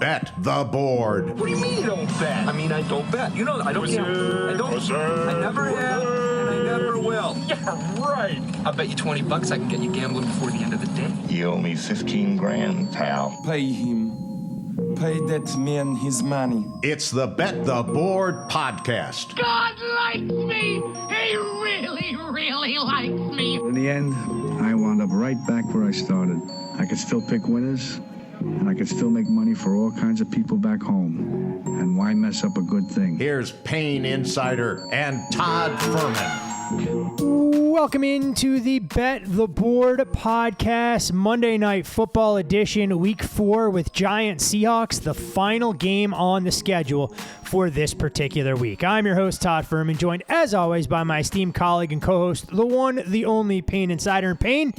Bet the Board. What do you mean you don't bet? I mean, I don't bet. You know, I don't gamble. I don't. I never have, and I never will. Yeah, right. I'll bet you $20 I can get you gambling before the end of the day. You owe me 15 grand, pal. Pay him. Pay that man his money. It's the Bet the Board podcast. God likes me. He really, really likes me. In the end, I wound up right back where I started. I could still pick winners, and I could still make money for all kinds of people back home. And why mess up a good thing? Here's Payne Insider and Todd Fuhrman. Welcome into the Bet the Board podcast, Monday Night Football edition, Week 4 with Giant Seahawks, the final game on the schedule for this particular week. I'm your host, Todd Fuhrman, joined as always by my esteemed colleague and co-host, the one, the only Payne Insider. And Payne,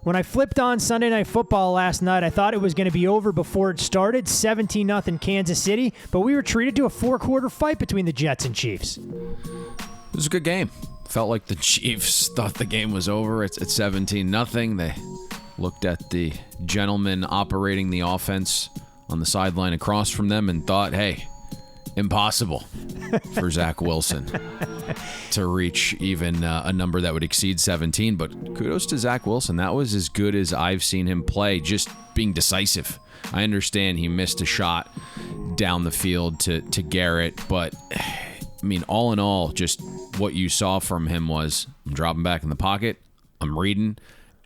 when I flipped on Sunday Night Football last night, I thought it was going to be over before it started, 17-0 Kansas City, but we were treated to a four-quarter fight between the Jets and Chiefs. It was a good game. Felt like the Chiefs thought the game was over. It's 17-0. They looked at the gentleman operating the offense on the sideline across from them and thought, hey, impossible for Zach Wilson to reach even a number that would exceed 17. But kudos to Zach Wilson. That was as good as I've seen him play, just being decisive. I understand he missed a shot down the field to Garrett, but I mean, all in all, just what you saw from him was I'm dropping back in the pocket, I'm reading,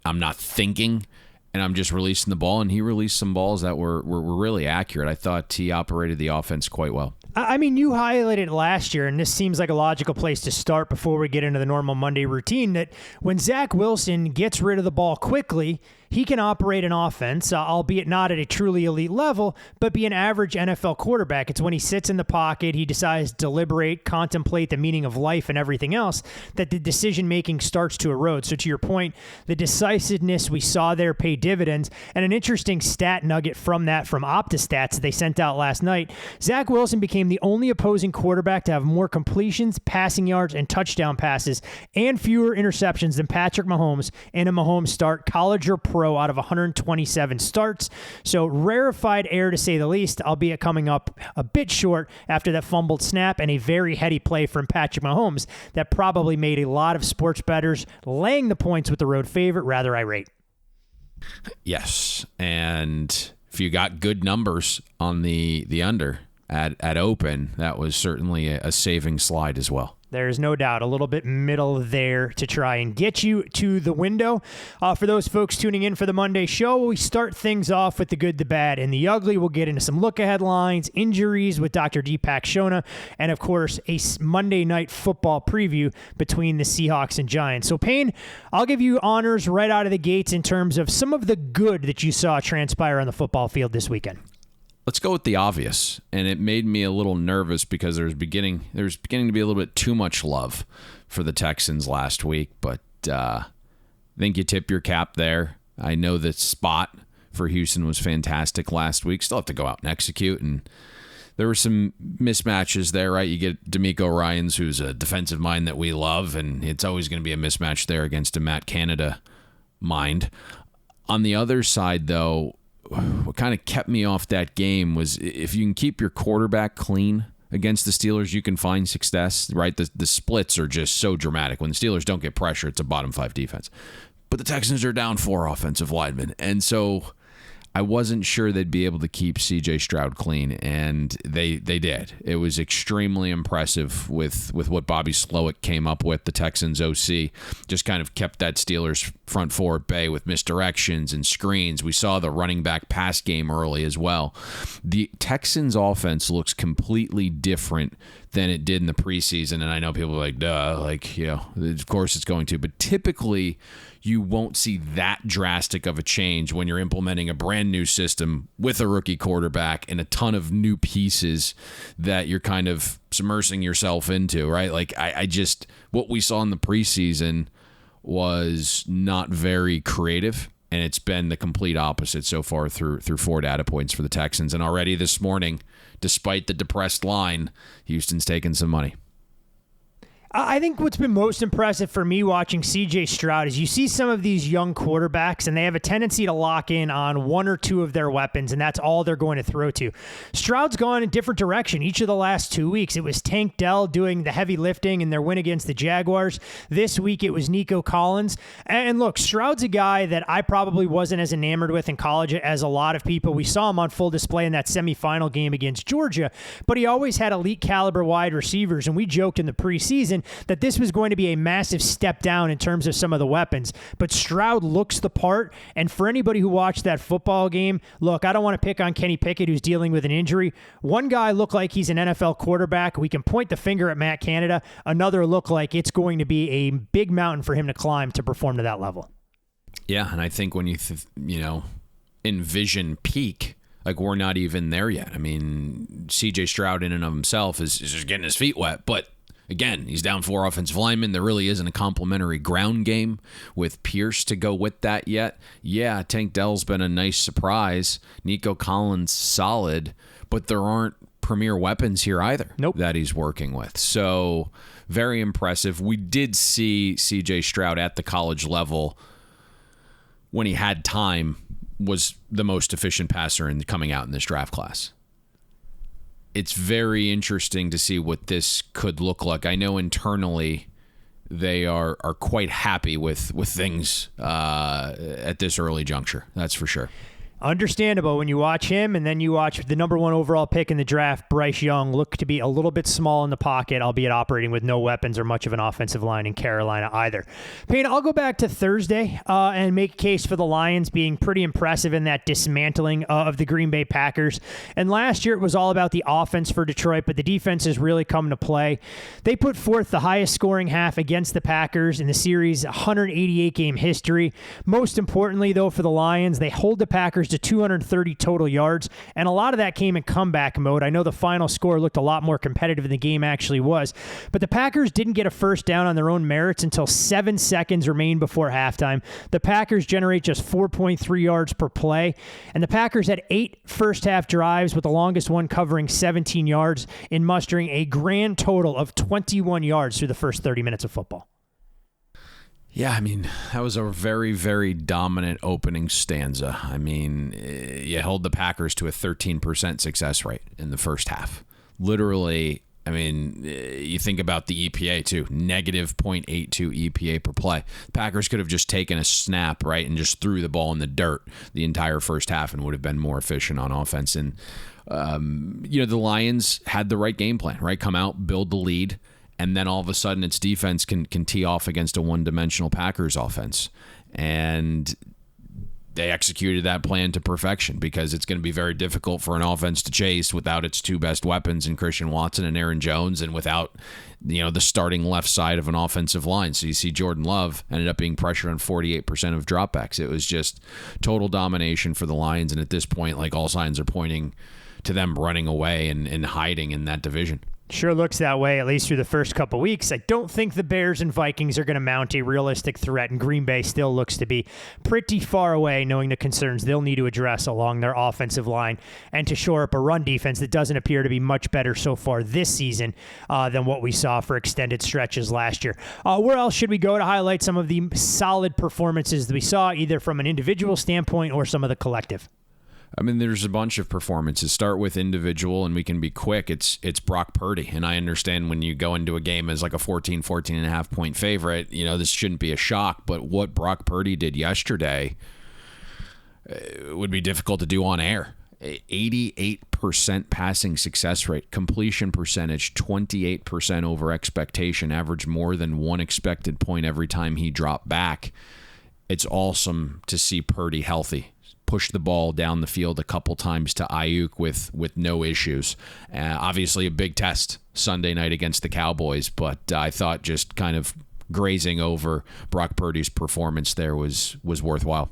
I'm not thinking, and I'm just releasing the ball. And he released some balls that were really accurate. I thought he operated the offense quite well. I mean, you highlighted it last year, and this seems like a logical place to start before we get into the normal Monday routine, that when Zach Wilson gets rid of the ball quickly, he can operate an offense, albeit not at a truly elite level, but be an average NFL quarterback. It's when he sits in the pocket, he decides to deliberate, contemplate the meaning of life and everything else, that the decision-making starts to erode. So to your point, the decisiveness we saw there pay dividends, and an interesting stat nugget from that from OptaStats they sent out last night, Zach Wilson became the only opposing quarterback to have more completions, passing yards, and touchdown passes, and fewer interceptions than Patrick Mahomes in a Mahomes start, college or pro, out of 127 starts. So rarefied air to say the least, albeit coming up a bit short after that fumbled snap and a very heady play from Patrick Mahomes that probably made a lot of sports bettors laying the points with the road favorite rather irate. Yes, and if you got good numbers on the under at open, that was certainly a saving slide as well. There's no doubt a little bit middle there to try and get you to the window. For those folks tuning in for the Monday show, we start things off with the good, the bad, and the ugly. We'll get into some look-ahead lines, injuries with Dr. Deepak Chona, and, of course, a Monday Night Football preview between the Seahawks and Giants. So, Payne, I'll give you honors right out of the gates in terms of some of the good that you saw transpire on the football field this weekend. Let's go with the obvious, and it made me a little nervous because there was beginning to be a little bit too much love for the Texans last week, but I think you tip your cap there. I know the spot for Houston was fantastic last week. Still have to go out and execute, and there were some mismatches there, right? You get D'Amico Ryans, who's a defensive mind that we love, and it's always going to be a mismatch there against a Matt Canada mind. On the other side, though, what kind of kept me off that game was if you can keep your quarterback clean against the Steelers, you can find success, right? The splits are just so dramatic. When the Steelers don't get pressure, it's a bottom 5 defense. But the Texans are down 4 offensive linemen. And so I wasn't sure they'd be able to keep C.J. Stroud clean, and they did. It was extremely impressive with what Bobby Slowick came up with. The Texans OC just kind of kept that Steelers front four at bay with misdirections and screens. We saw the running back pass game early as well. The Texans offense looks completely different than it did in the preseason, and I know people are like, duh, like, you know, of course it's going to, but typically you won't see that drastic of a change when you're implementing a brand new system with a rookie quarterback and a ton of new pieces that you're kind of submersing yourself into, right? Like I just, what we saw in the preseason was not very creative, and it's been the complete opposite so far through 4 data points for the Texans. And already this morning, despite the depressed line, Houston's taking some money. I think what's been most impressive for me watching CJ Stroud is you see some of these young quarterbacks and they have a tendency to lock in on one or two of their weapons, and that's all they're going to throw to. Stroud's gone in a different direction each of the last 2 weeks. It was Tank Dell doing the heavy lifting in their win against the Jaguars. This week it was Nico Collins. And look, Stroud's a guy that I probably wasn't as enamored with in college as a lot of people. We saw him on full display in that semifinal game against Georgia, but he always had elite caliber wide receivers, and we joked in the preseason that this was going to be a massive step down in terms of some of the weapons. But Stroud looks the part, and for anybody who watched that football game, look, I don't want to pick on Kenny Pickett, who's dealing with an injury. One guy looked like he's an NFL quarterback. We can point the finger at Matt Canada. Another looked like it's going to be a big mountain for him to climb to perform to that level. Yeah, and I think when you envision peak, like we're not even there yet. I mean, CJ Stroud in and of himself is just getting his feet wet, but again, he's down 4 offensive linemen. There really isn't a complimentary ground game with Pierce to go with that yet. Yeah, Tank Dell's been a nice surprise. Nico Collins, solid, but there aren't premier weapons here either that he's working with. So very impressive. We did see CJ Stroud at the college level when he had time was the most efficient passer in coming out in this draft class. It's very interesting to see what this could look like. I know internally they are quite happy with things at this early juncture. That's for sure. Understandable when you watch him, and then you watch the number 1 overall pick in the draft, Bryce Young, look to be a little bit small in the pocket, albeit operating with no weapons or much of an offensive line in Carolina either. Payne, I'll go back to Thursday and make a case for the Lions being pretty impressive in that dismantling of the Green Bay Packers. And last year it was all about the offense for Detroit, but the defense has really come to play. They put forth the highest scoring half against the Packers in the series' 188-game history. Most importantly, though, for the Lions, they hold the Packers to 230 total yards, and a lot of that came in comeback mode. I know the final score looked a lot more competitive than the game actually was, but the Packers didn't get a first down on their own merits until 7 seconds remained before halftime. The Packers generate just 4.3 yards per play, and the Packers had 8 first-half drives, with the longest one covering 17 yards in mustering a grand total of 21 yards through the first 30 minutes of football. Yeah, I mean, that was a very, very dominant opening stanza. I mean, you held the Packers to a 13% success rate in the first half. Literally, I mean, you think about the EPA too, negative 0.82 EPA per play. The Packers could have just taken a snap, right, and just threw the ball in the dirt the entire first half and would have been more efficient on offense. And, the Lions had the right game plan, right? Come out, build the lead. And then all of a sudden its defense can tee off against a one-dimensional Packers offense. And they executed that plan to perfection, because it's going to be very difficult for an offense to chase without its 2 best weapons in Christian Watson and Aaron Jones, and without the starting left side of an offensive line. So you see Jordan Love ended up being pressured on 48% of dropbacks. It was just total domination for the Lions. And at this point, like, all signs are pointing to them running away and hiding in that division. Sure looks that way, at least through the first couple weeks. I don't think the Bears and Vikings are going to mount a realistic threat, and Green Bay still looks to be pretty far away, knowing the concerns they'll need to address along their offensive line and to shore up a run defense that doesn't appear to be much better so far this season than what we saw for extended stretches last year. Where else should we go to highlight some of the solid performances that we saw, either from an individual standpoint or some of the collective? I mean, there's a bunch of performances. Start with individual, and we can be quick. It's Brock Purdy. And I understand when you go into a game as like a 14.5 point favorite, this shouldn't be a shock. But what Brock Purdy did yesterday would be difficult to do on air. 88% passing success rate, completion percentage, 28% over expectation, averaged more than 1 expected point every time he dropped back. It's awesome to see Purdy healthy. Pushed the ball down the field a couple times to Ayuk with no issues. Obviously a big test Sunday night against the Cowboys, but I thought just kind of grazing over Brock Purdy's performance there was worthwhile.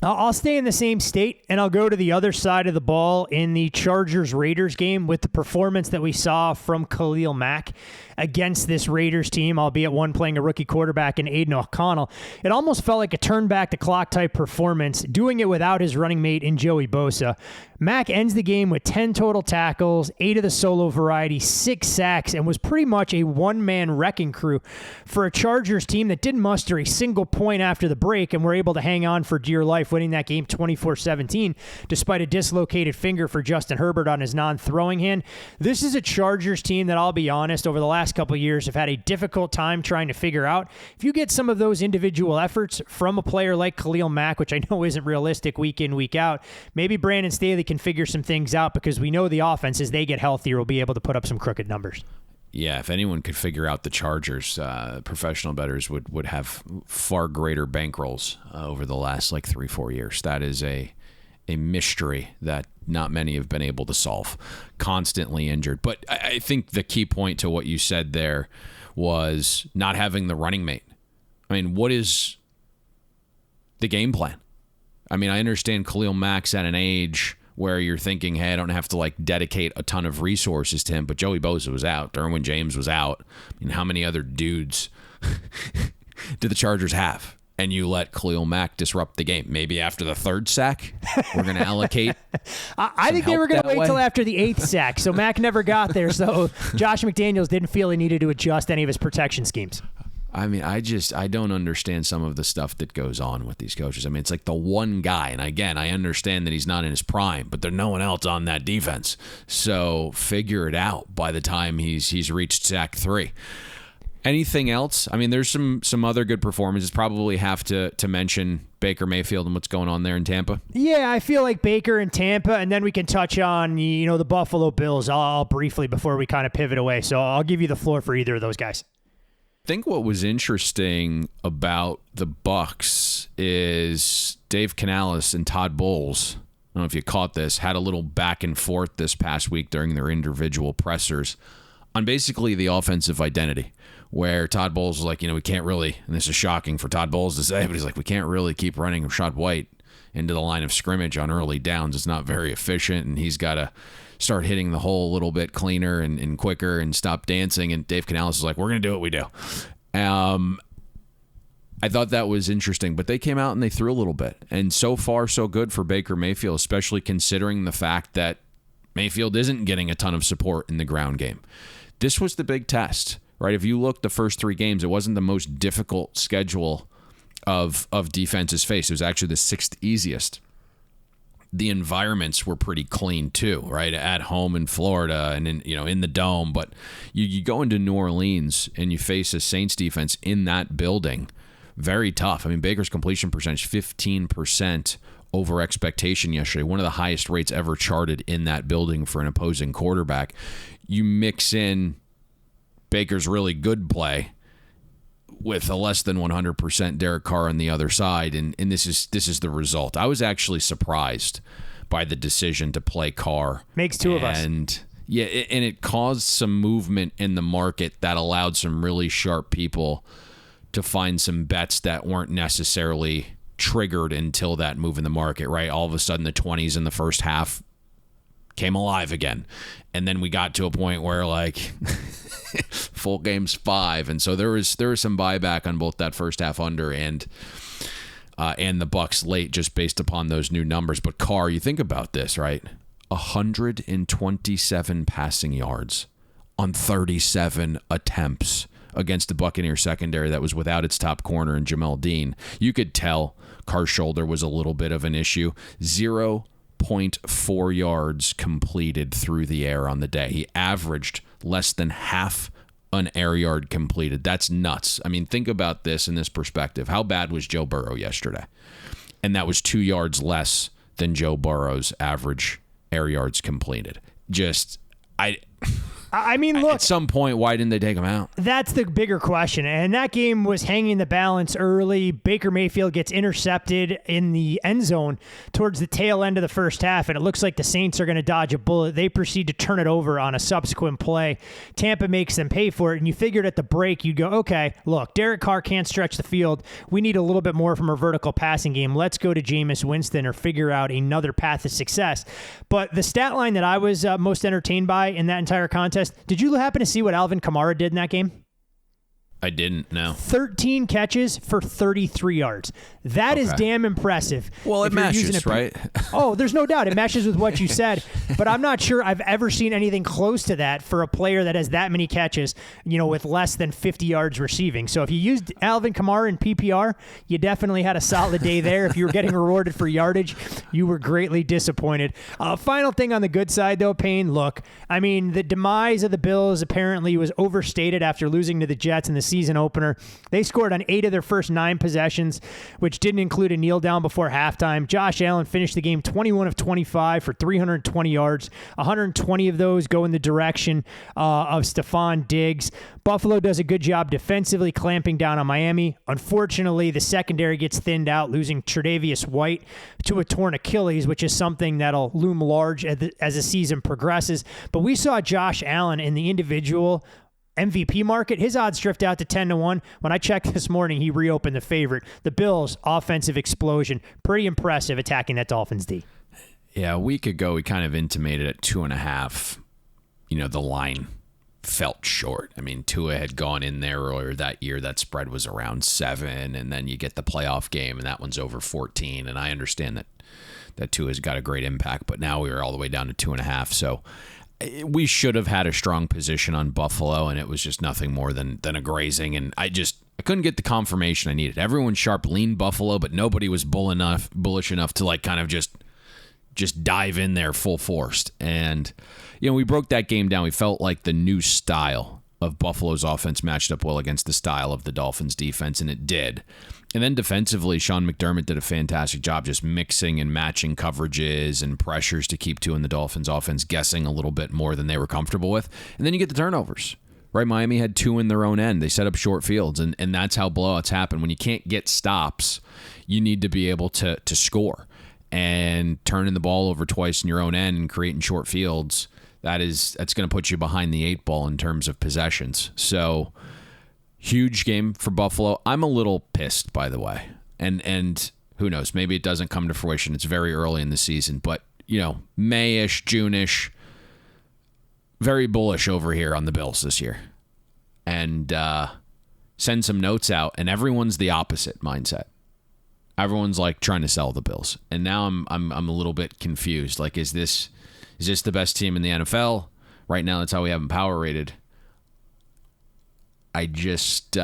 I'll stay in the same state, and I'll go to the other side of the ball in the Chargers-Raiders game with the performance that we saw from Khalil Mack against this Raiders team, albeit one playing a rookie quarterback in Aiden O'Connell. It almost felt like a turn-back-the-clock type performance, doing it without his running mate in Joey Bosa. Mack ends the game with 10 total tackles, 8 of the solo variety, 6 sacks, and was pretty much a one-man wrecking crew for a Chargers team that didn't muster a single point after the break and were able to hang on for dear life, winning that game 24-17, despite a dislocated finger for Justin Herbert on his non-throwing hand. This is a Chargers team that, I'll be honest, over the last couple of years have had a difficult time trying to figure out. If you get some of those individual efforts from a player like Khalil Mack, which I know isn't realistic week in, week out, maybe Brandon Staley can figure some things out, because we know the offense, as they get healthier, will be able to put up some crooked numbers. Yeah, if anyone could figure out the Chargers, professional bettors would have far greater bankrolls over the last 3-4 years. That is a mystery that not many have been able to solve. Constantly injured. But I think the key point to what you said there was not having the running mate. I mean, what is the game plan? I mean, I understand Khalil Mack's at an age where you're thinking, hey, I don't have to dedicate a ton of resources to him, but Joey Bosa was out. Derwin James was out. I mean, how many other dudes do the Chargers have? And you let Khalil Mack disrupt the game. Maybe after the 3rd sack, we're going to allocate. I think they were going to wait till after the 8th sack, so Mack never got there. So Josh McDaniels didn't feel he needed to adjust any of his protection schemes. I mean, I don't understand some of the stuff that goes on with these coaches. I mean, it's like the one guy, and again, I understand that he's not in his prime, but there's no one else on that defense. So figure it out by the time he's reached sack 3. Anything else? I mean, there's some other good performances. Probably have to mention Baker Mayfield and what's going on there in Tampa. Yeah, I feel like Baker and Tampa, and then we can touch on the Buffalo Bills all briefly before we kind of pivot away. So I'll give you the floor for either of those guys. I think what was interesting about the Bucs is Dave Canales and Todd Bowles, I don't know if you caught this, had a little back and forth this past week during their individual pressers on basically the offensive identity, where Todd Bowles was like, we can't really, and this is shocking for Todd Bowles to say, but he's like, we can't really keep running Rashad White into the line of scrimmage on early downs. It's not very efficient, and he's got to start hitting the hole a little bit cleaner and quicker and stop dancing. And Dave Canales is like, we're going to do what we do. I thought that was interesting, but they came out and they threw a little bit. And so far, so good for Baker Mayfield, especially considering the fact that Mayfield isn't getting a ton of support in the ground game. This was the big test, right? If you look the first 3 games, it wasn't the most difficult schedule of defenses faced. It was actually the 6th easiest. The environments were pretty clean too, right? At home in Florida and in the Dome. But you go into New Orleans and you face a Saints defense in that building, very tough. I mean, Baker's completion percentage 15% over expectation yesterday, one of the highest rates ever charted in that building for an opposing quarterback. You mix in Baker's really good play with a less than 100% Derek Carr on the other side, and this is the result. I was actually surprised by the decision to play Carr. Makes 2 of us. And yeah, and it caused some movement in the market that allowed some really sharp people to find some bets that weren't necessarily triggered until that move in the market, right? All of a sudden the 20s in the first half came alive again. And then we got to a point where full game's 5. And so there was some buyback on both that first half under and the Bucs late, just based upon those new numbers. But Carr, you think about this, right? 127 passing yards on 37 attempts against the Buccaneer secondary that was without its top corner in Jamel Dean. You could tell Carr's shoulder was a little bit of an issue. 0.4 yards completed through the air on the day. He averaged less than half an air yard completed. That's nuts. I mean, think about this in this perspective. How bad was Joe Burrow yesterday? And that was 2 yards less than Joe Burrow's average air yards completed. I mean, look. At some point, why didn't they take him out? That's the bigger question. And that game was hanging the balance early. Baker Mayfield gets intercepted in the end zone towards the tail end of the first half, and it looks like the Saints are going to dodge a bullet. They proceed to turn it over on a subsequent play. Tampa makes them pay for it, and you figured at the break, you'd go, okay, look, Derek Carr can't stretch the field. We need a little bit more from our vertical passing game. Let's go to Jameis Winston or figure out another path to success. But the stat line that I was most entertained by in that entire contest, did you happen to see what Alvin Kamara did in that game? I didn't, no. 13 catches for 33 yards. That is damn impressive. Well, it matches, right? Oh, there's no doubt. It matches with what you said. But I'm not sure I've ever seen anything close to that for a player that has that many catches, with less than 50 yards receiving. So if you used Alvin Kamara in PPR, you definitely had a solid day there. If you were getting rewarded for yardage, you were greatly disappointed. Final thing on the good side, though, Payne, look, I mean, the demise of the Bills apparently was overstated after losing to the Jets in the season opener. They scored on 8 of their first 9 possessions, which didn't include a kneel down before halftime. Josh Allen finished the game 21 of 25 for 320 yards. 120 of those go in the direction of Stephon Diggs. Buffalo does a good job defensively clamping down on Miami. Unfortunately, the secondary gets thinned out, losing Tre'Davious White to a torn Achilles, which is something that'll loom large as the season progresses. But we saw Josh Allen in the individual MVP market. His odds drift out to 10-1. When I checked this morning, he reopened the favorite. The Bills' offensive explosion, pretty impressive attacking that Dolphins D. Yeah, a week ago, we kind of intimated at 2.5. The line felt short. I mean, Tua had gone in there earlier that year. That spread was around 7, and then you get the playoff game, and that one's over 14. And I understand that Tua's got a great impact, but now we are all the way down to 2.5. So we should have had a strong position on Buffalo, and it was just nothing more than a grazing. And I couldn't get the confirmation I needed. Everyone sharp leaned Buffalo, but nobody was bullish enough to kind of just dive in there full force. And we broke that game down. We felt like the new style of Buffalo's offense matched up well against the style of the Dolphins defense, and it did. And then defensively, Sean McDermott did a fantastic job just mixing and matching coverages and pressures to keep Tua and the Dolphins offense guessing a little bit more than they were comfortable with. And then you get the turnovers, right? Miami had 2 in their own end. They set up short fields, and that's how blowouts happen. When you can't get stops, you need to be able to score. And turning the ball over twice in your own end and creating short fields, that's going to put you behind the 8 ball in terms of possessions. So huge game for Buffalo. I'm a little pissed, by the way. And who knows, maybe it doesn't come to fruition. It's very early in the season. But, May-ish, June-ish, very bullish over here on the Bills this year. And send some notes out, and everyone's the opposite mindset. Everyone's trying to sell the Bills. And now I'm a little bit confused. Is this the best team in the NFL? Right now, that's how we have them power rated. I just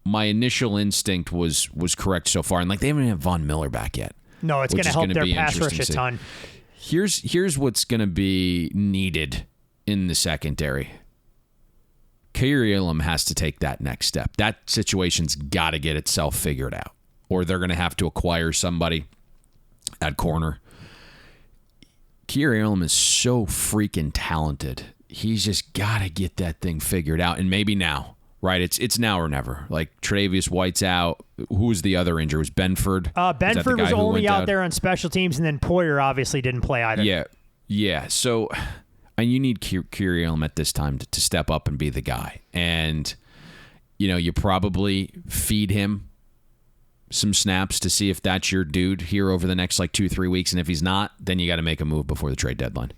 my initial instinct was correct so far, and they haven't had Von Miller back yet. No, it's going to help their pass rush a ton. Here's what's going to be needed in the secondary. Kyrie Elam has to take that next step. That situation's got to get itself figured out, or they're going to have to acquire somebody at corner. Kyrie Elam is so freaking talented. He's just got to get that thing figured out, and maybe now, right? It's now or never. Tre'Davious White's out. Who was the other injury? Was Benford? Benford was only out there on special teams, and then Poyer obviously didn't play either. Yeah. So, and you need Kyrie Elam at this time to step up and be the guy. And, you probably feed him some snaps to see if that's your dude here over the next 2-3 weeks. And if he's not, then you got to make a move before the trade deadline.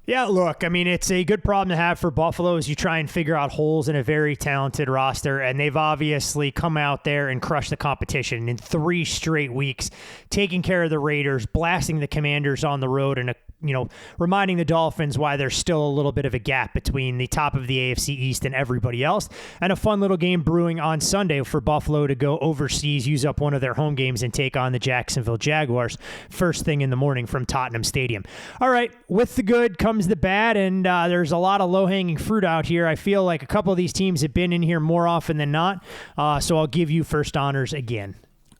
Yeah, look, I mean, it's a good problem to have for Buffalo as you try and figure out holes in a very talented roster, and they've obviously come out there and crushed the competition in 3 straight weeks, taking care of the Raiders, blasting the Commanders on the road, and reminding the Dolphins why there's still a little bit of a gap between the top of the AFC East and everybody else, and a fun little game brewing on Sunday for Buffalo to go overseas, use up one of their home games, and take on the Jacksonville Jaguars first thing in the morning from Tottenham Stadium. All right, with the good comes the bad, and there's a lot of low-hanging fruit out here. I feel like a couple of these teams have been in here more often than not, so I'll give you first honors again.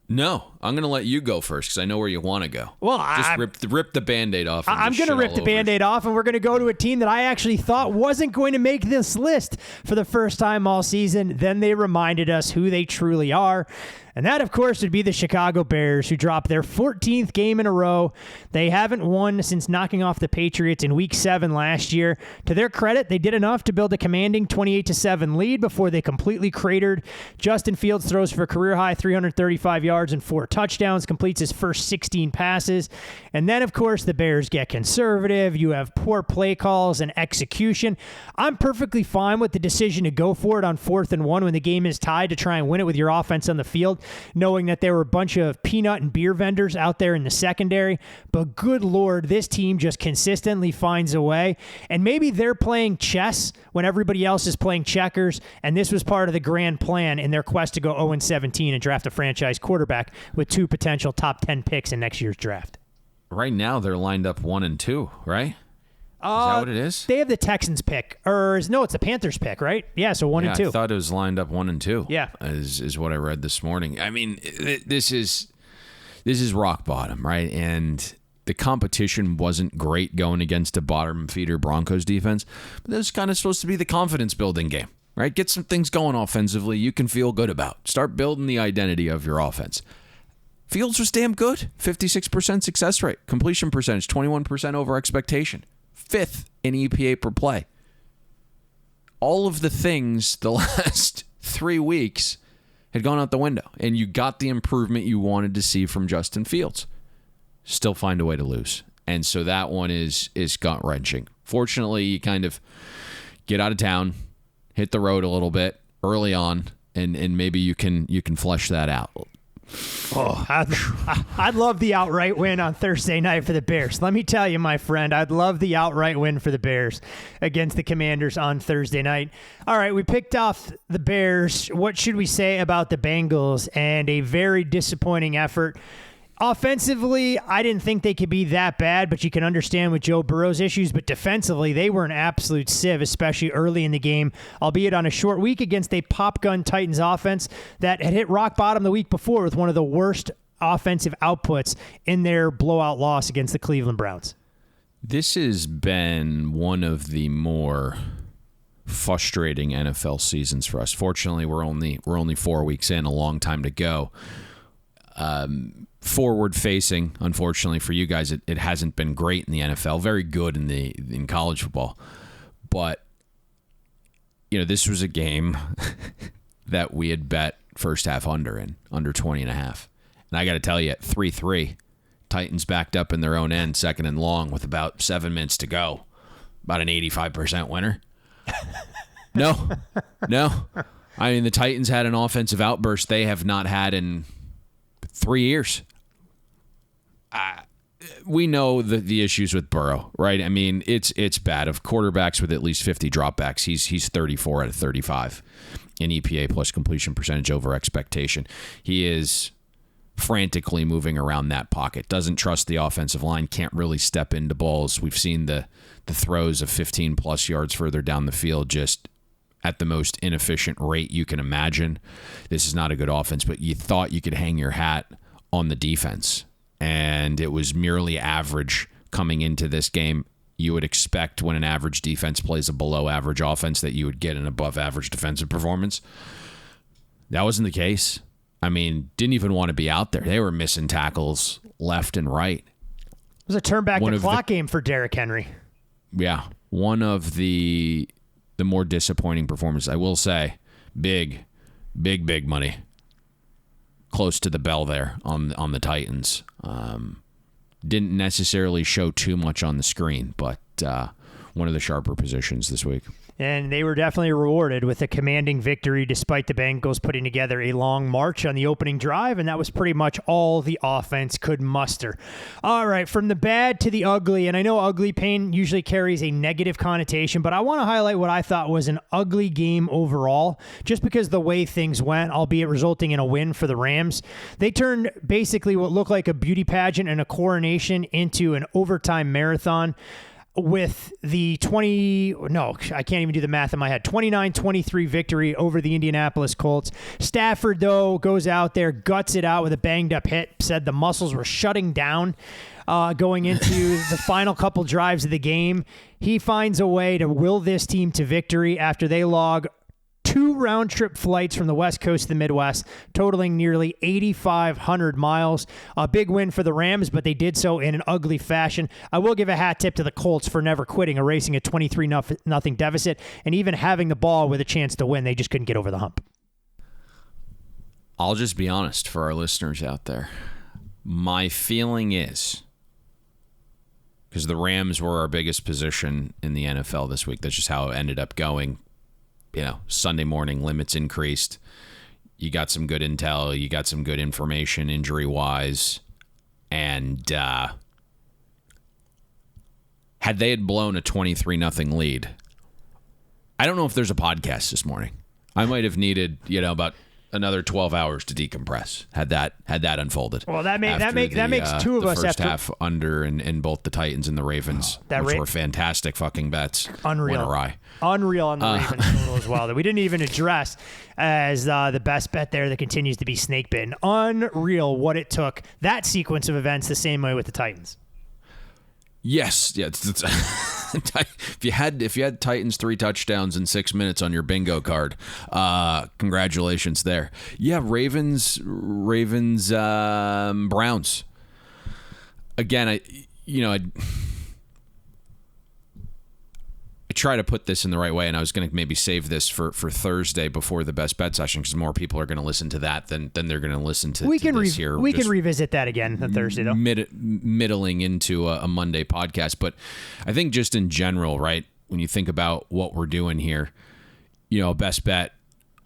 No, I'm going to let you go first because I know where you want to go. Well, just rip the Band-Aid off. I'm going to rip the Band-Aid off, and we're going to go to a team that I actually thought wasn't going to make this list for the first time all season. Then they reminded us who they truly are. And that, of course, would be the Chicago Bears, who dropped their 14th game in a row. They haven't won since knocking off the Patriots in Week 7 last year. To their credit, they did enough to build a commanding 28-7 lead before they completely cratered. Justin Fields throws for a career-high 335 yards and 4 touchdowns, completes his first 16 passes. And then, of course, the Bears get conservative. You have poor play calls and execution. I'm perfectly fine with the decision to go for it on 4th and 1 when the game is tied to try and win it with your offense on the field, knowing that there were a bunch of peanut and beer vendors out there in the secondary. But good Lord, this team just consistently finds a way. And maybe they're playing chess when everybody else is playing checkers, and this was part of the grand plan in their quest to go 0-17 and draft a franchise quarterback with 2 potential top 10 picks in next year's draft. Right now, they're lined up 1-2, right? Is that what it is? They have the Texans pick. No, it's the Panthers pick, right? Yeah, so 1 and 2. I thought it was lined up 1-2. Yeah. Is what I read this morning. I mean, this is rock bottom, right? And the competition wasn't great going against a bottom feeder Broncos defense, but this is kind of supposed to be the confidence building game, right? Get some things going offensively you can feel good about. Start building the identity of your offense. Fields was damn good. 56% success rate. Completion percentage, 21% over expectation. 5th in EPA per play. All of the things the last 3 weeks had gone out the window, and you got the improvement you wanted to see from Justin Fields. Still find a way to lose. And so that one is gut-wrenching. Fortunately, you kind of get out of town, hit the road a little bit early on, and maybe you can flesh that out. Oh, I'd love the outright win on Thursday night for the Bears. Let me tell you, my friend, I'd love the outright win for the Bears against the Commanders on Thursday night. All right, we picked off the Bears. What should we say about the Bengals? And a very disappointing effort. Offensively, I didn't think they could be that bad, but you can understand with Joe Burrow's issues. But defensively, they were an absolute sieve, especially early in the game, albeit on a short week against a pop-gun Titans offense that had hit rock bottom the week before with one of the worst offensive outputs in their blowout loss against the Cleveland Browns. This has been one of the more frustrating NFL seasons for us. Fortunately, we're only 4 weeks in, a long time to go. Forward-facing, unfortunately for you guys, it hasn't been great in the NFL. Very good in college football, but this was a game that we had bet first half under 20.5, and I got to tell you, at 3-3, Titans backed up in their own end, 2nd and long, with about 7 minutes to go. About an 85% winner. No. I mean, the Titans had an offensive outburst they have not had in 3 years. We know the issues with Burrow, right? I mean, it's bad. Of quarterbacks with at least 50 dropbacks, he's 34 out of 35 in EPA plus completion percentage over expectation. He is frantically moving around that pocket. Doesn't trust the offensive line. Can't really step into balls. We've seen the throws of 15 plus yards further down the field just at the most inefficient rate you can imagine. This is not a good offense, but you thought you could hang your hat on the defense, and it was merely average coming into this game. You would expect when an average defense plays a below average offense that you would get an above average defensive performance. That wasn't the case. I mean, didn't even want to be out there. They were missing tackles left and right. It was a turn back the clock game for Derrick Henry. Yeah, one of the more disappointing performances. I will say, big money close to the bell there on the Titans. Didn't necessarily show too much on the screen, but one of the sharper positions this week. And they were definitely rewarded with a commanding victory despite the Bengals putting together a long march on the opening drive, and that was pretty much all the offense could muster. All right, from the bad to the ugly, and I know ugly, Payne, usually carries a negative connotation, but I want to highlight what I thought was an ugly game overall, just because the way things went, albeit resulting in a win for the Rams. They turned basically what looked like a beauty pageant and a coronation into an overtime marathon, with the 29-23 victory over the Indianapolis Colts. Stafford, though, goes out there, guts it out with a banged-up hit, said the muscles were shutting down going into the final couple drives of the game. He finds a way to will this team to victory after they log 2 round-trip flights from the West Coast to the Midwest, totaling nearly 8,500 miles. A big win for the Rams, but they did so in an ugly fashion. I will give a hat tip to the Colts for never quitting, erasing a 23-0 deficit, and even having the ball with a chance to win. They just couldn't get over the hump. I'll just be honest for our listeners out there. My feeling is, because the Rams were our biggest position in the NFL this week, that's just how it ended up going. Sunday morning limits increased. You got some good intel. You got some good information injury-wise. And had they had blown a 23-0 lead, I don't know if there's a podcast this morning. I might have needed, about another 12 hours to decompress had that unfolded. Well, that makes two of us first after half under in both the Titans and the Ravens, which were fantastic fucking bets. Unreal. Went awry. Unreal on the Ravens total as well that we didn't even address as the best bet there that continues to be snake bitten. Unreal what it took, that sequence of events, the same way with the Titans. Yes, yeah. If you had Titans 3 touchdowns in 6 minutes on your bingo card, congratulations there. Yeah, Ravens, Browns. Again, I try to put this in the right way, and I was going to maybe save this for Thursday before the best bet session because more people are going to listen to that than they're going to listen to this here. We can revisit that again on Thursday, though. Middling into a Monday podcast. But I think just in general, right, when you think about what we're doing here, best bet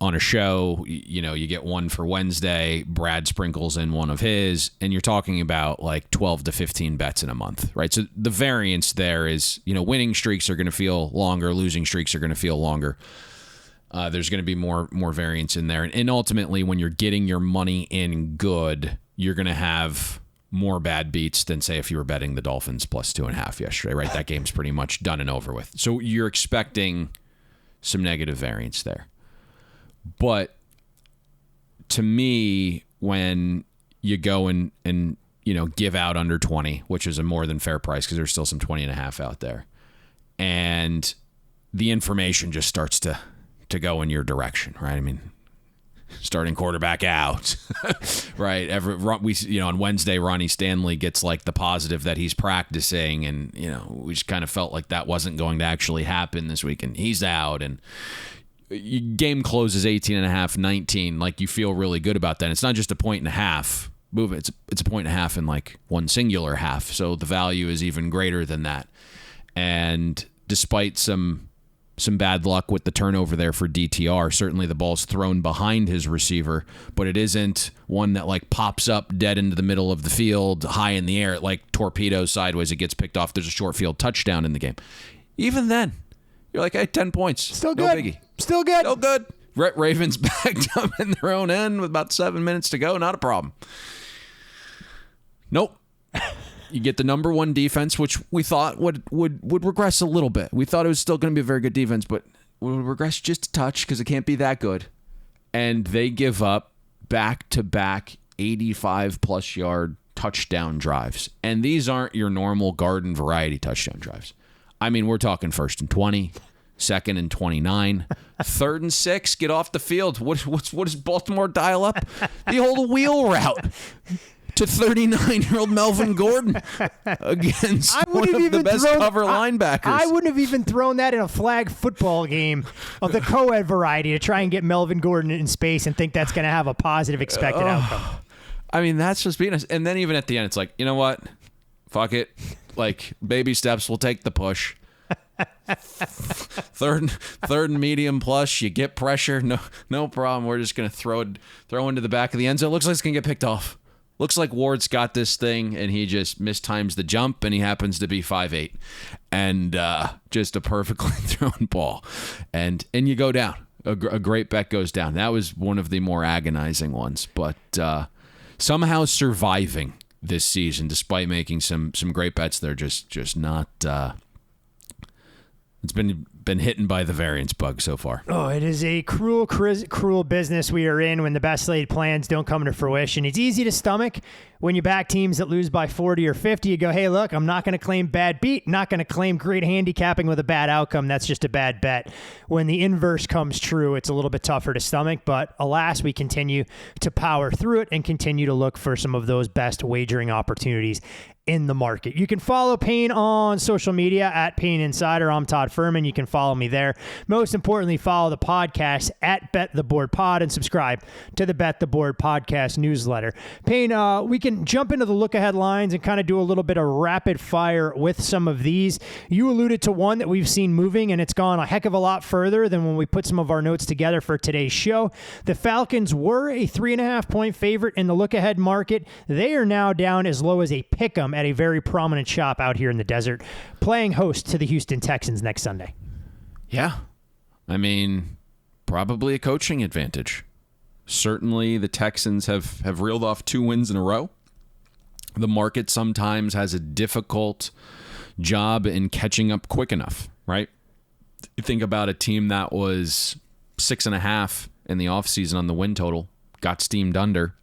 on a show, you get one for Wednesday, Brad sprinkles in one of his, and you're talking about like 12 to 15 bets in a month, right? So the variance there is, winning streaks are going to feel longer, losing streaks are going to feel longer. There's going to be more variance in there. And ultimately, when you're getting your money in good, you're going to have more bad beats than, say, if you were betting the Dolphins plus 2.5 yesterday, right? That game's pretty much done and over with. So you're expecting some negative variance there. But to me, when you go and give out under 20, which is a more than fair price because there's still some 20.5 out there, and the information just starts to go in your direction, right? I mean, starting quarterback out, right? On Wednesday, Ronnie Stanley gets like the positive that he's practicing, and we just kind of felt like that wasn't going to actually happen this week, and he's out, and game closes 18.5-19. Like, you feel really good about that. It's not just a 1.5 move. It's a 1.5 in like one singular half. So the value is even greater than that. And despite some bad luck with the turnover there for DTR, certainly the ball's thrown behind his receiver, but it isn't one that like pops up dead into the middle of the field, high in the air, like torpedoes sideways. It gets picked off. There's a short field touchdown in the game. Even then, you're like, hey, 10 points. Still no good. Biggie. Still good. Still good. Ravens backed up in their own end with about 7 minutes to go. Not a problem. Nope. You get the number one defense, which we thought would regress a little bit. We thought it was still going to be a very good defense, but would regress just a touch because it can't be that good. And they give up back-to-back 85-plus yard touchdown drives. And these aren't your normal garden variety touchdown drives. I mean, we're talking 1st and 20, 2nd and 29, 3rd and 6. Get off the field. What does Baltimore dial up? The old wheel route to 39-year-old Melvin Gordon against one of the best cover linebackers. I wouldn't have even thrown that in a flag football game of the co-ed variety to try and get Melvin Gordon in space and think that's going to have a positive expected outcome. I mean, that's just being us. And then even at the end, it's like, you know what? Fuck it. Like, baby steps, we'll take the push. Third and medium plus, you get pressure, no problem. We're just gonna throw into the back of the end zone. Looks like it's gonna get picked off. Looks like Ward's got this thing, and he just mistimes the jump, and he happens to be 5'8", and just a perfectly thrown ball, and you go down. A great bet goes down. That was one of the more agonizing ones, but somehow surviving this season, despite making some great bets, they're just not. It's been been hitten by the variance bug so far. Oh, it is a cruel business we are in when the best laid plans don't come to fruition. It's easy to stomach when you back teams that lose by 40 or 50. You go, hey, look, I'm not going to claim bad beat, not going to claim great handicapping with a bad outcome. That's just a bad bet. When the inverse comes true, it's a little bit tougher to stomach, but alas, we continue to power through it and continue to look for some of those best wagering opportunities in the market. You can follow Payne on social media at Payne Insider. I'm Todd Fuhrman. You can follow me there. Most importantly, follow the podcast at Bet the Board Pod and subscribe to the Bet the Board podcast newsletter. Payne, we can jump into the look-ahead lines and kind of do a little bit of rapid fire with some of these. You alluded to one that we've seen moving, and it's gone a heck of a lot further than when we put some of our notes together for today's show. The Falcons were a 3.5-point favorite in the look-ahead market. They are now down as low as a pick'em at a very prominent shop out here in the desert, playing host to the Houston Texans next Sunday. Yeah. I mean, probably a coaching advantage. Certainly the Texans have reeled off 2 wins in a row. The market sometimes has a difficult job in catching up quick enough, right? You think about a team that was 6.5 in the offseason on the win total, got steamed under,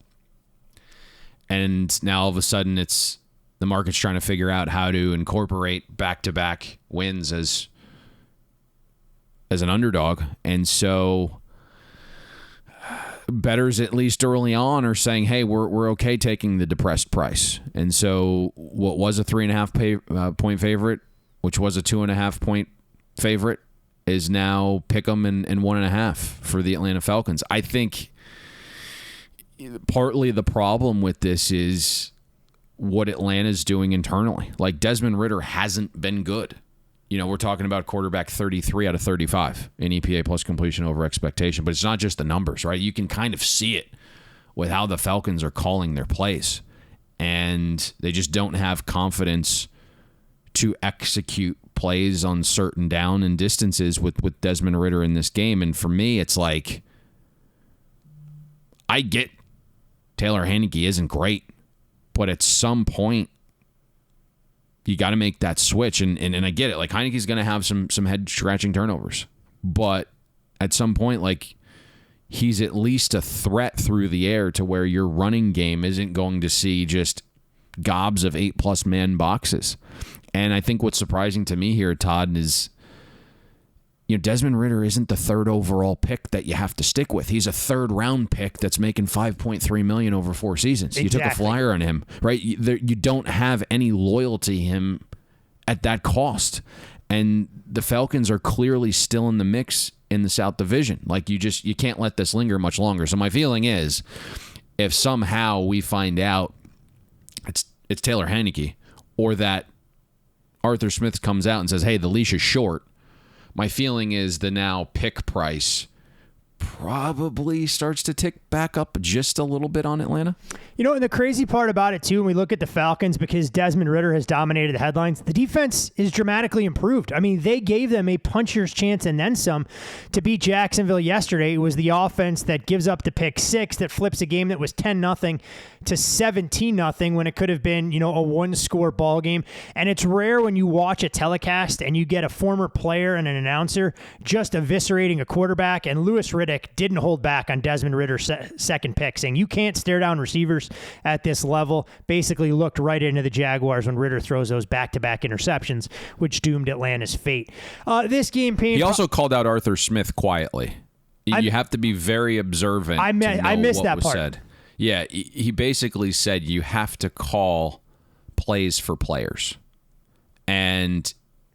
and now all of a sudden the market's trying to figure out how to incorporate back-to-back wins as an underdog. And so bettors, at least early on, are saying, hey, we're okay taking the depressed price. And so what was a 3.5 point favorite, which was a 2.5 point favorite, is now pick 'em and 1.5 for the Atlanta Falcons. I think partly the problem with this is what Atlanta's doing internally. Like, Desmond Ridder hasn't been good. You know, we're talking about quarterback 33 out of 35 in EPA plus completion over expectation, but it's not just the numbers, right? You can kind of see it with how the Falcons are calling their plays, and they just don't have confidence to execute plays on certain down and distances with Desmond Ridder in this game. And for me, it's like, I get Taylor Heinicke isn't great, but at some point, you got to make that switch. And I get it. Like, Heineke's going to have some head-scratching turnovers. But at some point, like, he's at least a threat through the air to where your running game isn't going to see just gobs of 8+ man boxes. And I think what's surprising to me here, Todd, is, you know, Desmond Ridder isn't the 3rd overall pick that you have to stick with. He's a 3rd round pick that's making $5.3 million over 4 seasons. Exactly. You took a flyer on him, right? You don't have any loyalty to him at that cost. And the Falcons are clearly still in the mix in the South Division. Like, you can't let this linger much longer. So my feeling is, if somehow we find out it's Taylor Heinicke, or that Arthur Smith comes out and says, hey, the leash is short, my feeling is the now pick price probably starts to tick back up just a little bit on Atlanta. You know, and the crazy part about it, too, when we look at the Falcons, because Desmond Ridder has dominated the headlines, the defense is dramatically improved. I mean, they gave them a puncher's chance and then some to beat Jacksonville yesterday. It was the offense that gives up the pick 6 that flips a game that was 10-0 to 17-0 when it could have been, you know, a 1-score ball game. And it's rare when you watch a telecast and you get a former player and an announcer just eviscerating a quarterback, and Louis Riddick didn't hold back on Desmond Ridder's second pick, saying you can't stare down receivers at this level. Basically looked right into the Jaguars when Ridder throws those back-to-back interceptions, which doomed Atlanta's fate. This game, Payne, he also called out Arthur Smith quietly. You have to be very observant. I missed that part. Said. Yeah, he basically said you have to call plays for players. And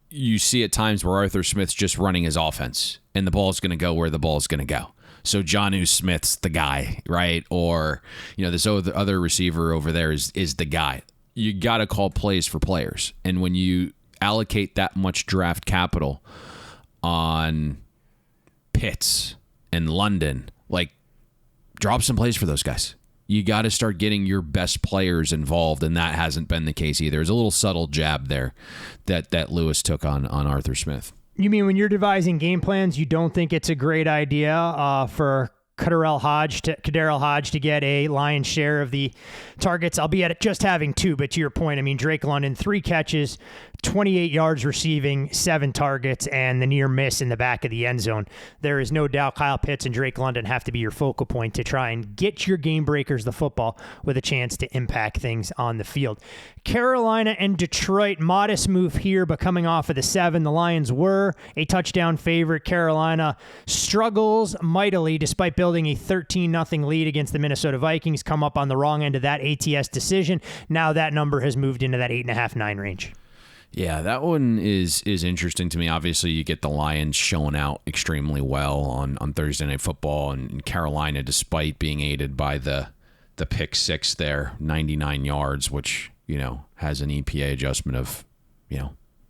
you see at times where Arthur Smith's just running his offense, and the ball's going to go where the ball's going to go. So Jonnu Smith's the guy, right? Or, you know, this other receiver over there is the guy. You got to call plays for players. And when you allocate that much draft capital on Pitts and London, like, drop some plays for those guys. You got to start getting your best players involved, and that hasn't been the case either. There's a little subtle jab there that Lewis took on Arthur Smith. You mean when you're devising game plans, you don't think it's a great idea for Kaderel Hodge to get a lion's share of the targets, albeit just having 2. But to your point, I mean, Drake London, 3 catches, 28 yards receiving, 7 targets, and the near miss in the back of the end zone. There is no doubt Kyle Pitts and Drake London have to be your focal point to try and get your game breakers the football with a chance to impact things on the field. Carolina and Detroit, modest move here, but coming off of the 7, the Lions were a touchdown favorite. Carolina struggles mightily despite building a 13-0 lead against the Minnesota Vikings, come up on the wrong end of that ATS decision. Now that number has moved into that 8.5-9 range. Yeah, that one is interesting to me. Obviously, you get the Lions showing out extremely well on Thursday Night Football, and Carolina, despite being aided by the pick 6 there, 99 yards, which, has an EPA adjustment of,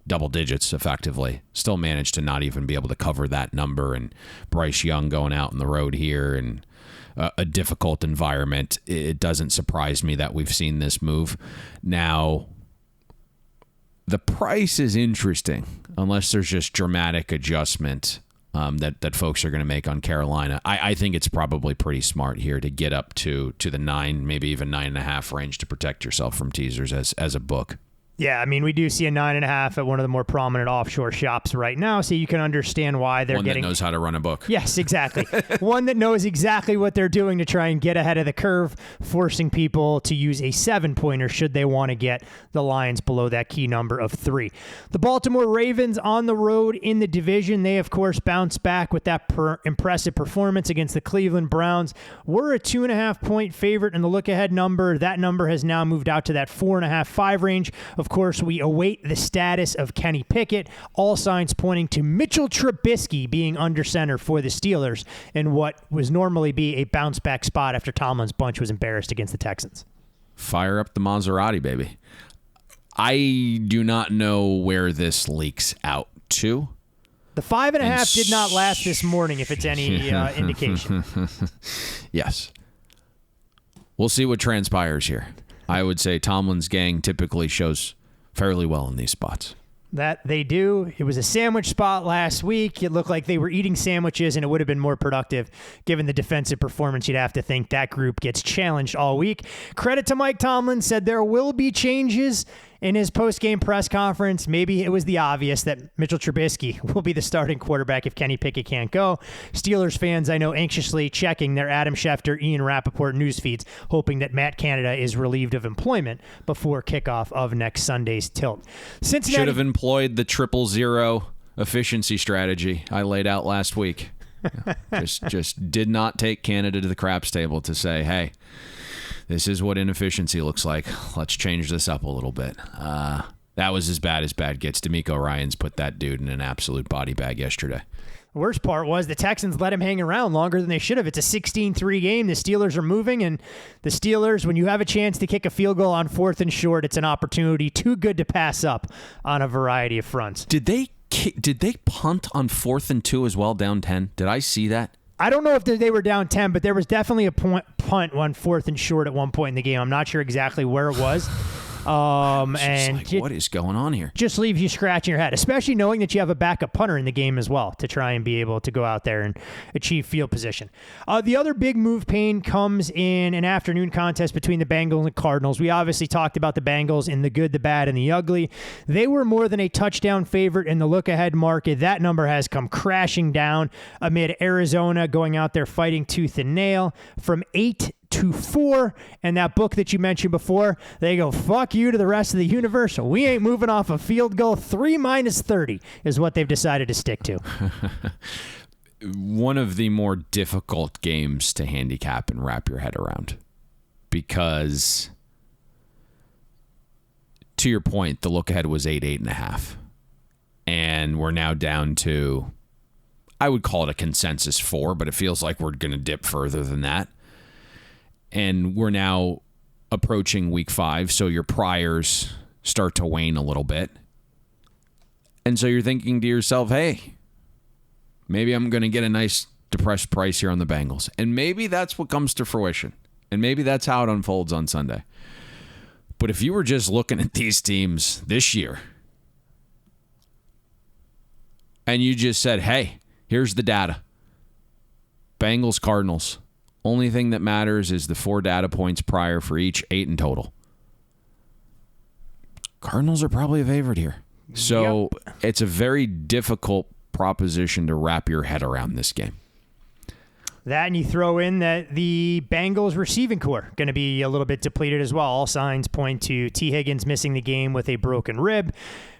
double digits effectively, still managed to not even be able to cover that number. And Bryce Young going out on the road here and a difficult environment. It doesn't surprise me that we've seen this move. Now, the price is interesting unless there's just dramatic adjustment that folks are going to make on Carolina. I think it's probably pretty smart here to get up to the 9, maybe even 9.5 range to protect yourself from teasers as a book. Yeah, I mean, we do see a 9.5 at one of the more prominent offshore shops right now, so you can understand why they're getting... One that knows how to run a book. Yes, exactly. One that knows exactly what they're doing to try and get ahead of the curve, forcing people to use a 7-pointer should they want to get the Lions below that key number of 3. The Baltimore Ravens on the road in the division. They, of course, bounced back with that impressive performance against the Cleveland Browns. We're a 2.5-point favorite in the look-ahead number. That number has now moved out to that 4.5-5 range. Of course, we await the status of Kenny Pickett. All signs pointing to Mitchell Trubisky being under center for the Steelers in what was normally be a bounce-back spot after Tomlin's bunch was embarrassed against the Texans. Fire up the Maserati, baby. I do not know where this leaks out to. The 5.5 did not last this morning, if it's any indication. Yes. We'll see what transpires here. I would say Tomlin's gang typically shows fairly well in these spots. That they do. It was a sandwich spot last week. It looked like they were eating sandwiches, and it would have been more productive given the defensive performance. You'd have to think that group gets challenged all week. Credit to Mike Tomlin, said there will be changes in his post-game press conference. Maybe it was the obvious that Mitchell Trubisky will be the starting quarterback if Kenny Pickett can't go. Steelers fans, I know, anxiously checking their Adam Schefter, Ian Rappaport news feeds, hoping that Matt Canada is relieved of employment before kickoff of next Sunday's tilt. Cincinnati should have employed the 000 efficiency strategy I laid out last week. just did not take Canada to the craps table to say, hey, this is what inefficiency looks like. Let's change this up a little bit. That was as bad gets. D'Amico Ryans put that dude in an absolute body bag yesterday. The worst part was the Texans let him hang around longer than they should have. It's a 16-3 game. The Steelers are moving, and the Steelers, when you have a chance to kick a field goal on 4th and short, it's an opportunity too good to pass up on a variety of fronts. Did they punt on 4th and 2 as well, down 10? Did I see that? I don't know if they were down 10, but there was definitely a punt on 4th and short at one point in the game. I'm not sure exactly where it was. What is going on here? Just leaves you scratching your head, especially knowing that you have a backup punter in the game as well to try and be able to go out there and achieve field position. The other big move, Payne, comes in an afternoon contest between the Bengals and Cardinals. We obviously talked about the Bengals in the good, the bad, and the ugly. They were more than a touchdown favorite in the look-ahead market. That number has come crashing down amid Arizona going out there fighting tooth and nail from 8 to 4, and that book that you mentioned before, they go, fuck you to the rest of the universe. We ain't moving off a field goal. 3 minus 30 is what they've decided to stick to. One of the more difficult games to handicap and wrap your head around, because to your point, the look ahead was 8.5, and we're now down to, I would call it a consensus 4, but it feels like we're going to dip further than that. And we're now approaching week 5, so your priors start to wane a little bit. And so you're thinking to yourself, hey, maybe I'm going to get a nice depressed price here on the Bengals. And maybe that's what comes to fruition. And maybe that's how it unfolds on Sunday. But if you were just looking at these teams this year, and you just said, hey, here's the data. Bengals, Cardinals. Only thing that matters is the 4 data points prior for each, 8 in total. Cardinals are probably a favorite here. So It's a very difficult proposition to wrap your head around this game. That, and you throw in that the Bengals receiving core going to be a little bit depleted as well. All signs point to T. Higgins missing the game with a broken rib.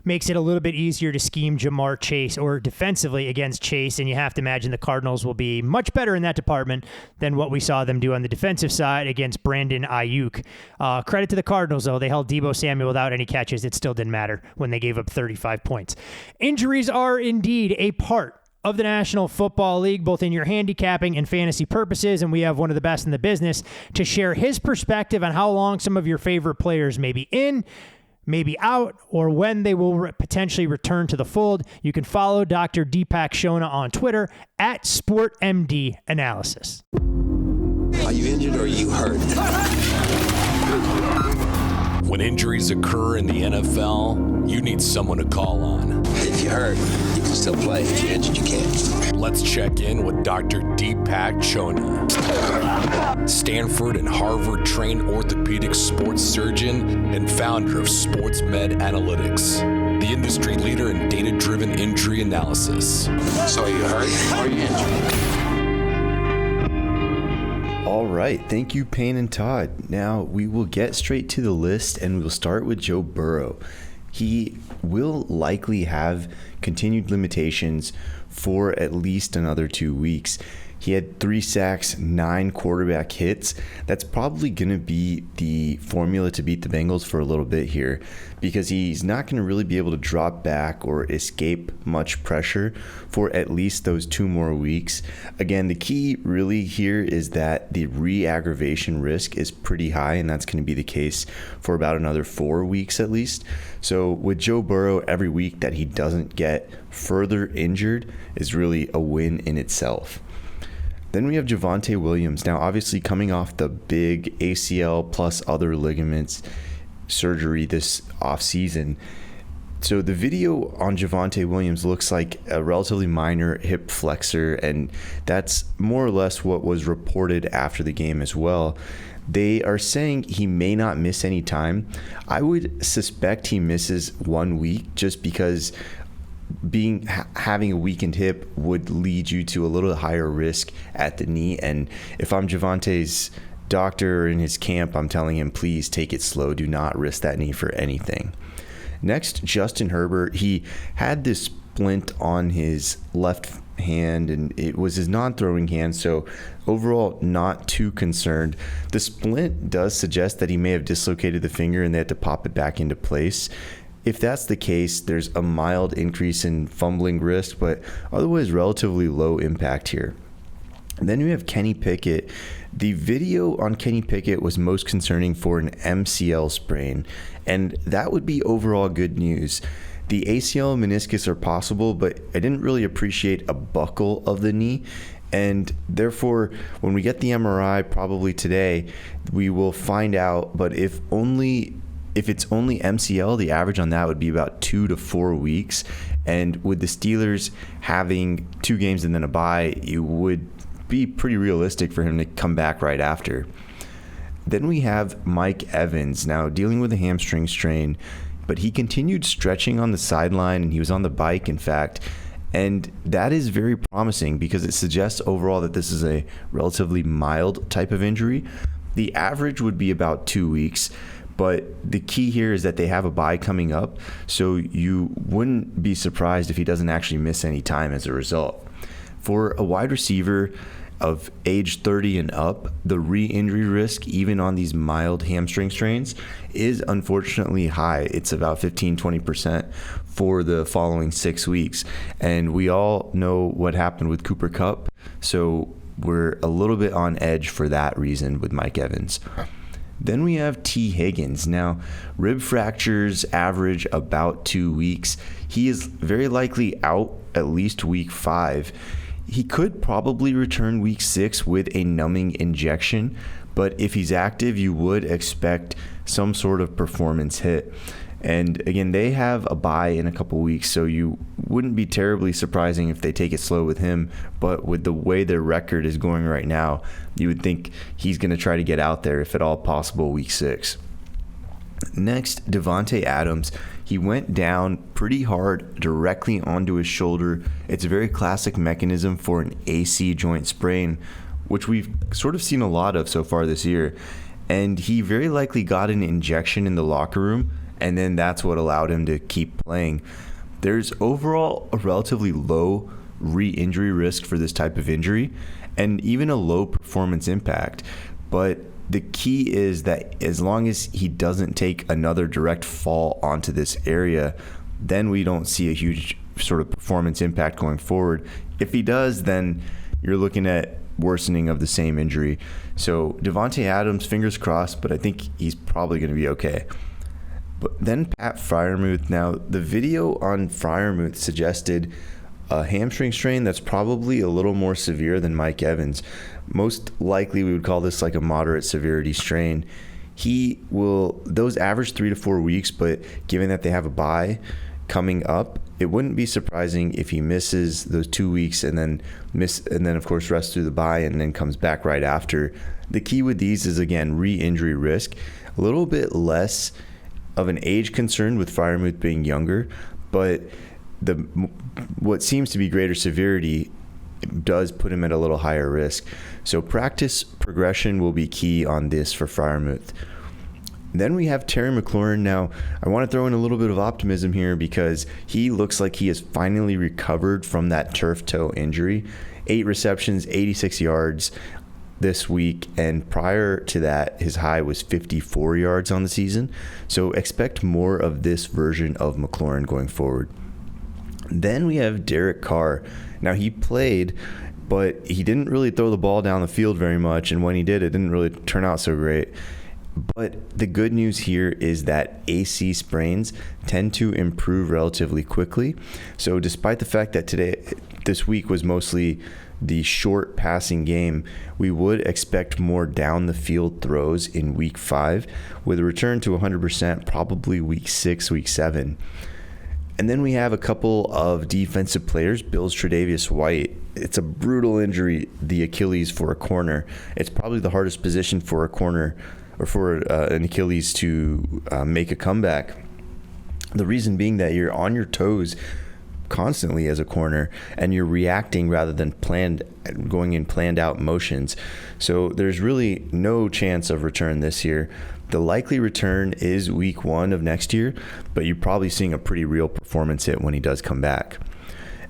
Makes it a little bit easier to scheme Jamar Chase or defensively against Chase, and you have to imagine the Cardinals will be much better in that department than what we saw them do on the defensive side against Brandon Ayuk. Credit to the Cardinals, though. They held Deebo Samuel without any catches. It still didn't matter when they gave up 35 points. Injuries are indeed a part of the National Football League, both in your handicapping and fantasy purposes, and we have one of the best in the business to share his perspective on how long some of your favorite players may be in, maybe out, or when they will potentially return to the fold. You can follow Dr. Deepak Chona on Twitter at SportMDAnalysis. Are you injured or are you hurt? When injuries occur in the NFL, you need someone to call on. If you're hurt, you can still play. If you're injured, you can't. Let's check in with Dr. Deepak Chona, Stanford and Harvard-trained orthopedic sports surgeon and founder of Sports Med Analytics, the industry leader in data-driven injury analysis. So are you hurt or are you injured? All right, thank you, Payne and Todd. Now we will get straight to the list, and we will start with Joe Burrow. He will likely have continued limitations for at least another 2 weeks. He had 3 sacks, 9 quarterback hits. That's probably going to be the formula to beat the Bengals for a little bit here, because he's not going to really be able to drop back or escape much pressure for at least those 2 more weeks. Again, the key really here is that the re-aggravation risk is pretty high, and that's going to be the case for about another 4 weeks at least. So with Joe Burrow, every week that he doesn't get further injured is really a win in itself. Then we have Javonte Williams. Now, obviously coming off the big ACL plus other ligaments surgery this offseason. So the video on Javonte Williams looks like a relatively minor hip flexor, and that's more or less what was reported after the game as well. They are saying he may not miss any time. I would suspect he misses 1 week, just because having a weakened hip would lead you to a little higher risk at the knee. And if I'm Javonte's doctor in his camp, I'm telling him, please take it slow. Do not risk that knee for anything. Next, Justin Herbert. He had this splint on his left hand, and it was his non-throwing hand, so overall not too concerned. The splint does suggest that he may have dislocated the finger and they had to pop it back into place. If that's the case, there's a mild increase in fumbling risk, but otherwise relatively low impact here. And then we have Kenny Pickett. The video on Kenny Pickett was most concerning for an MCL sprain, and that would be overall good news. The ACL and meniscus are possible, but I didn't really appreciate a buckle of the knee, and therefore when we get the MRI probably today, we will find out. But if it's only MCL, the average on that would be about 2 to 4 weeks. And with the Steelers having 2 games and then a bye, it would be pretty realistic for him to come back right after. Then we have Mike Evans, now dealing with a hamstring strain, but he continued stretching on the sideline, and he was on the bike, in fact. And that is very promising because it suggests overall that this is a relatively mild type of injury. The average would be about 2 weeks. But the key here is that they have a bye coming up, so you wouldn't be surprised if he doesn't actually miss any time as a result. For a wide receiver of age 30 and up, the re-injury risk, even on these mild hamstring strains, is unfortunately high. It's about 15-20% for the following 6 weeks. And we all know what happened with Cooper Kupp, so we're a little bit on edge for that reason with Mike Evans. Then we have T. Higgins. Now, rib fractures average about 2 weeks. He is very likely out at least week 5. He could probably return week 6 with a numbing injection, but if he's active, you would expect some sort of performance hit. And again, they have a bye in a couple weeks, so you wouldn't be terribly surprising if they take it slow with him. But with the way their record is going right now, you would think he's going to try to get out there, if at all possible, week 6. Next, Davante Adams. He went down pretty hard directly onto his shoulder. It's a very classic mechanism for an AC joint sprain, which we've sort of seen a lot of so far this year. And he very likely got an injection in the locker room, and then that's what allowed him to keep playing. There's overall a relatively low re-injury risk for this type of injury, and even a low performance impact. But the key is that as long as he doesn't take another direct fall onto this area, then we don't see a huge sort of performance impact going forward. If he does, then you're looking at worsening of the same injury. So Davante Adams, fingers crossed, but I think he's probably going to be okay. But then Pat Freiermuth. Now, the video on Freiermuth suggested a hamstring strain that's probably a little more severe than Mike Evans. Most likely, we would call this like a moderate severity strain. Those average 3 to 4 weeks, but given that they have a bye coming up, it wouldn't be surprising if he misses those 2 weeks and then of course rests through the bye and then comes back right after. The key with these is, again, re-injury risk. A little bit less of an age concern with Freiermuth being younger, but what seems to be greater severity does put him at a little higher risk. So practice progression will be key on this for Freiermuth. Then we have Terry McLaurin. Now, I want to throw in a little bit of optimism here because he looks like he has finally recovered from that turf toe injury. 8 receptions, 86 yards this week, and prior to that, his high was 54 yards on the season. So expect more of this version of McLaurin going forward. Then we have Derek Carr. Now, he played, but he didn't really throw the ball down the field very much, and when he did, it didn't really turn out so great. But the good news here is that AC sprains tend to improve relatively quickly. So despite the fact that this week was mostly the short passing game, we would expect more down the field throws in week 5 with a return to 100% probably week 6, week 7. And then we have a couple of defensive players. Bills Tre'Davious White. It's a brutal injury, the Achilles for a corner. It's probably the hardest position for a corner or for an Achilles to make a comeback. The reason being that you're on your toes constantly as a corner, and you're reacting rather than going in planned out motions. So there's really no chance of return this year. The likely return is week 1 of next year, but you're probably seeing a pretty real performance hit when he does come back.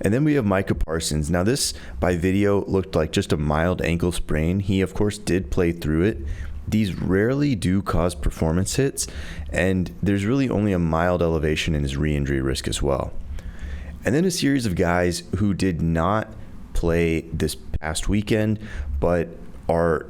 And then we have Micah Parsons. Now, this by video looked like just a mild ankle sprain. He, of course, did play through it. These rarely do cause performance hits, and there's really only a mild elevation in his re-injury risk as well. And then a series of guys who did not play this past weekend, but are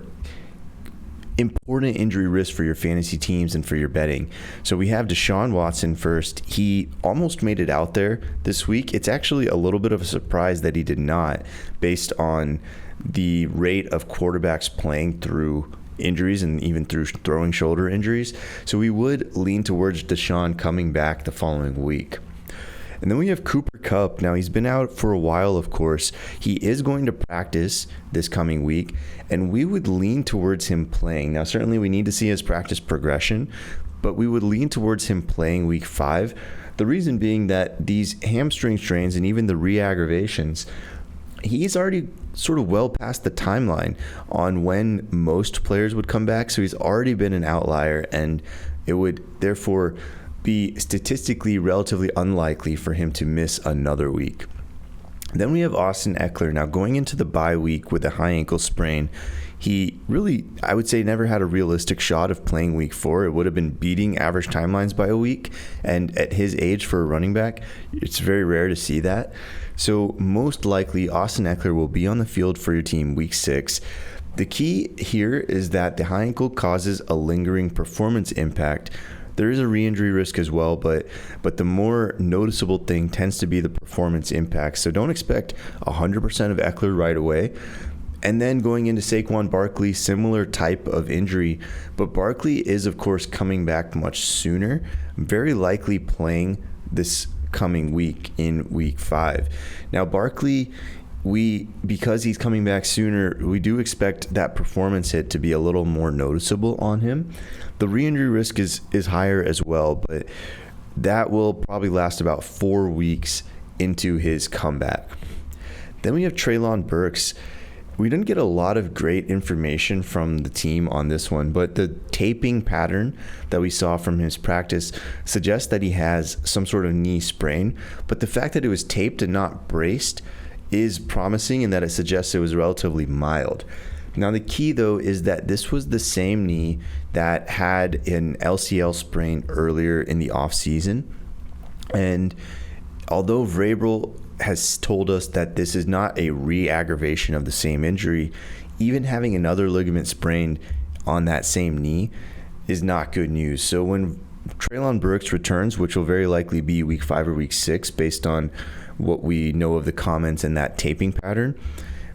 important injury risks for your fantasy teams and for your betting. So we have Deshaun Watson first. He almost made it out there this week. It's actually a little bit of a surprise that he did not, based on the rate of quarterbacks playing through injuries and even through throwing shoulder injuries. So we would lean towards Deshaun coming back the following week. And then we have Cooper Kupp. Now, he's been out for a while, of course. He is going to practice this coming week, and we would lean towards him playing. Now, certainly we need to see his practice progression, but we would lean towards him playing week 5. The reason being that these hamstring strains and even the re-aggravations, he's already sort of well past the timeline on when most players would come back. So he's already been an outlier, and it would therefore be statistically relatively unlikely for him to miss another week. Then we have Austin Eckler. Now, going into the bye week with a high ankle sprain, he really, I would say, never had a realistic shot of playing week 4. It would have been beating average timelines by a week, and at his age for a running back, it's very rare to see that. So most likely Austin Eckler will be on the field for your team week 6. The key here is that the high ankle causes a lingering performance impact. There is a re-injury risk as well, but the more noticeable thing tends to be the performance impact. So don't expect 100% of Eckler right away. And then going into Saquon Barkley, similar type of injury, but Barkley is, of course, coming back much sooner, very likely playing this coming week in week 5. Now, Barkley, because he's coming back sooner, we do expect that performance hit to be a little more noticeable on him. The re-injury risk is higher as well, but that will probably last about 4 weeks into his comeback. Then we have Treylon Burks. We didn't get a lot of great information from the team on this one, but the taping pattern that we saw from his practice suggests that he has some sort of knee sprain. But the fact that it was taped and not braced is promising, in that it suggests it was relatively mild. Now, the key, though, is that this was the same knee that had an LCL sprain earlier in the offseason. And although Vrabel has told us that this is not a re-aggravation of the same injury, even having another ligament sprained on that same knee is not good news. So when Treylon Burks returns, which will very likely be week 5 or week 6 based on what we know of the comments and that taping pattern,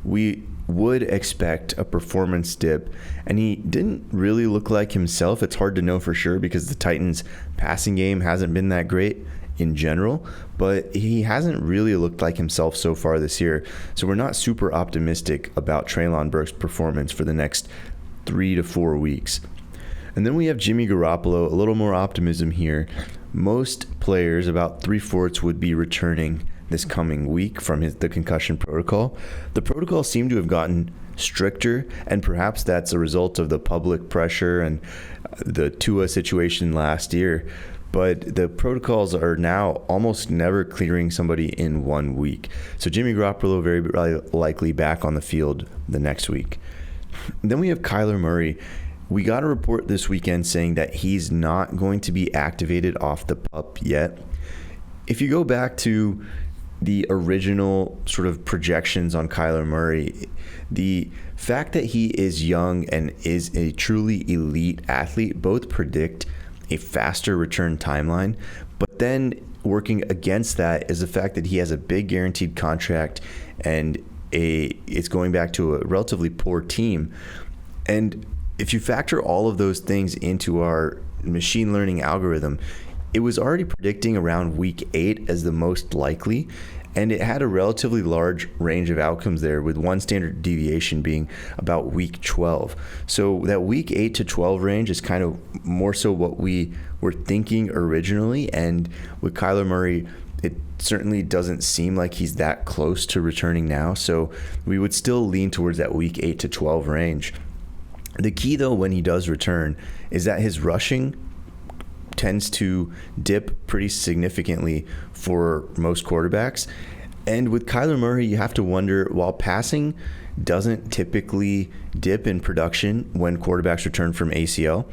we would expect a performance dip. And he didn't really look like himself. It's hard to know for sure because the Titans' passing game hasn't been that great in general, but he hasn't really looked like himself so far this year. So we're not super optimistic about Treylon Burks' performance for the next 3 to 4 weeks. And then we have Jimmy Garoppolo, a little more optimism here. Most players, about 3/4, would be returning this coming week from the concussion protocol. The protocol seemed to have gotten stricter, and perhaps that's a result of the public pressure and the Tua situation last year. But the protocols are now almost never clearing somebody in 1 week. So Jimmy Garoppolo very likely back on the field the next week. Then we have Kyler Murray. We got a report this weekend saying that he's not going to be activated off the PUP yet. If you go back to the original sort of projections on Kyler Murray, the fact that he is young and is a truly elite athlete both predict a faster return timeline, but then working against that is the fact that he has a big guaranteed contract and it's going back to a relatively poor team. And if you factor all of those things into our machine learning algorithm, it was already predicting around week 8 as the most likely, and it had a relatively large range of outcomes there, with one standard deviation being about week 12. So that week 8 to 12 range is kind of more so what we were thinking originally. And with Kyler Murray, it certainly doesn't seem like he's that close to returning now. So we would still lean towards that week 8 to 12 range. The key, though, when he does return is that his rushing tends to dip pretty significantly for most quarterbacks. And with Kyler Murray, you have to wonder, while passing doesn't typically dip in production when quarterbacks return from ACL,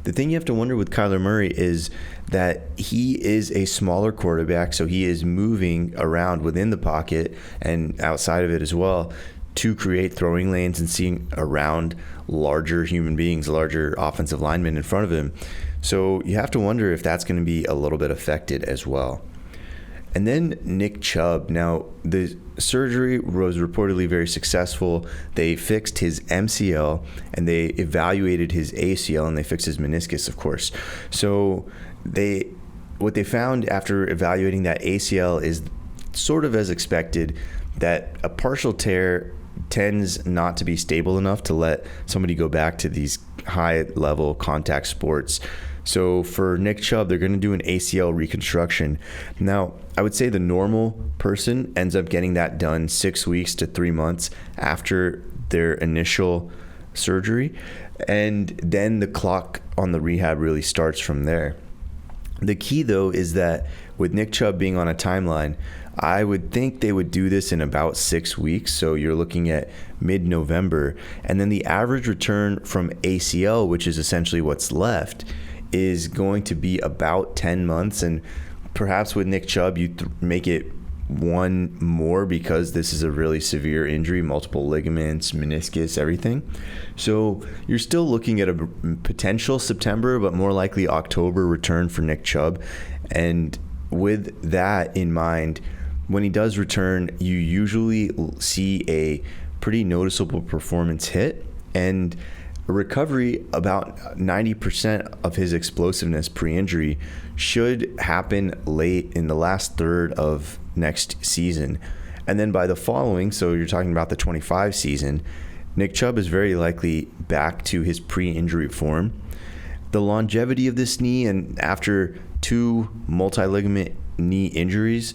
the thing you have to wonder with Kyler Murray is that he is a smaller quarterback, so he is moving around within the pocket and outside of it as well to create throwing lanes and seeing around larger human beings, larger offensive linemen in front of him. So you have to wonder if that's going to be a little bit affected as well. And then Nick Chubb. Now, the surgery was reportedly very successful. They fixed his MCL and they evaluated his ACL and they fixed his meniscus, of course. So what they found after evaluating that ACL is sort of as expected, that a partial tear tends not to be stable enough to let somebody go back to these high-level contact sports. So for Nick Chubb, they're going to do an ACL reconstruction. Now, I would say the normal person ends up getting that done 6 weeks to 3 months after their initial surgery, and then the clock on the rehab really starts from there. The key, though, is that with Nick Chubb being on a timeline, I would think they would do this in about 6 weeks. So you're looking at mid-November. And then the average return from ACL, which is essentially what's left, is going to be about 10 months. And perhaps with Nick Chubb, you make it one more because this is a really severe injury, multiple ligaments, meniscus, everything. So you're still looking at a potential September, but more likely October return for Nick Chubb. And with that in mind, when he does return, you usually see a pretty noticeable performance hit, and a recovery about 90% of his explosiveness pre-injury should happen late in the last third of next season. And then by the following, so you're talking about the 25 season, Nick Chubb is very likely back to his pre-injury form. The longevity of this knee, and after 2 multi-ligament knee injuries,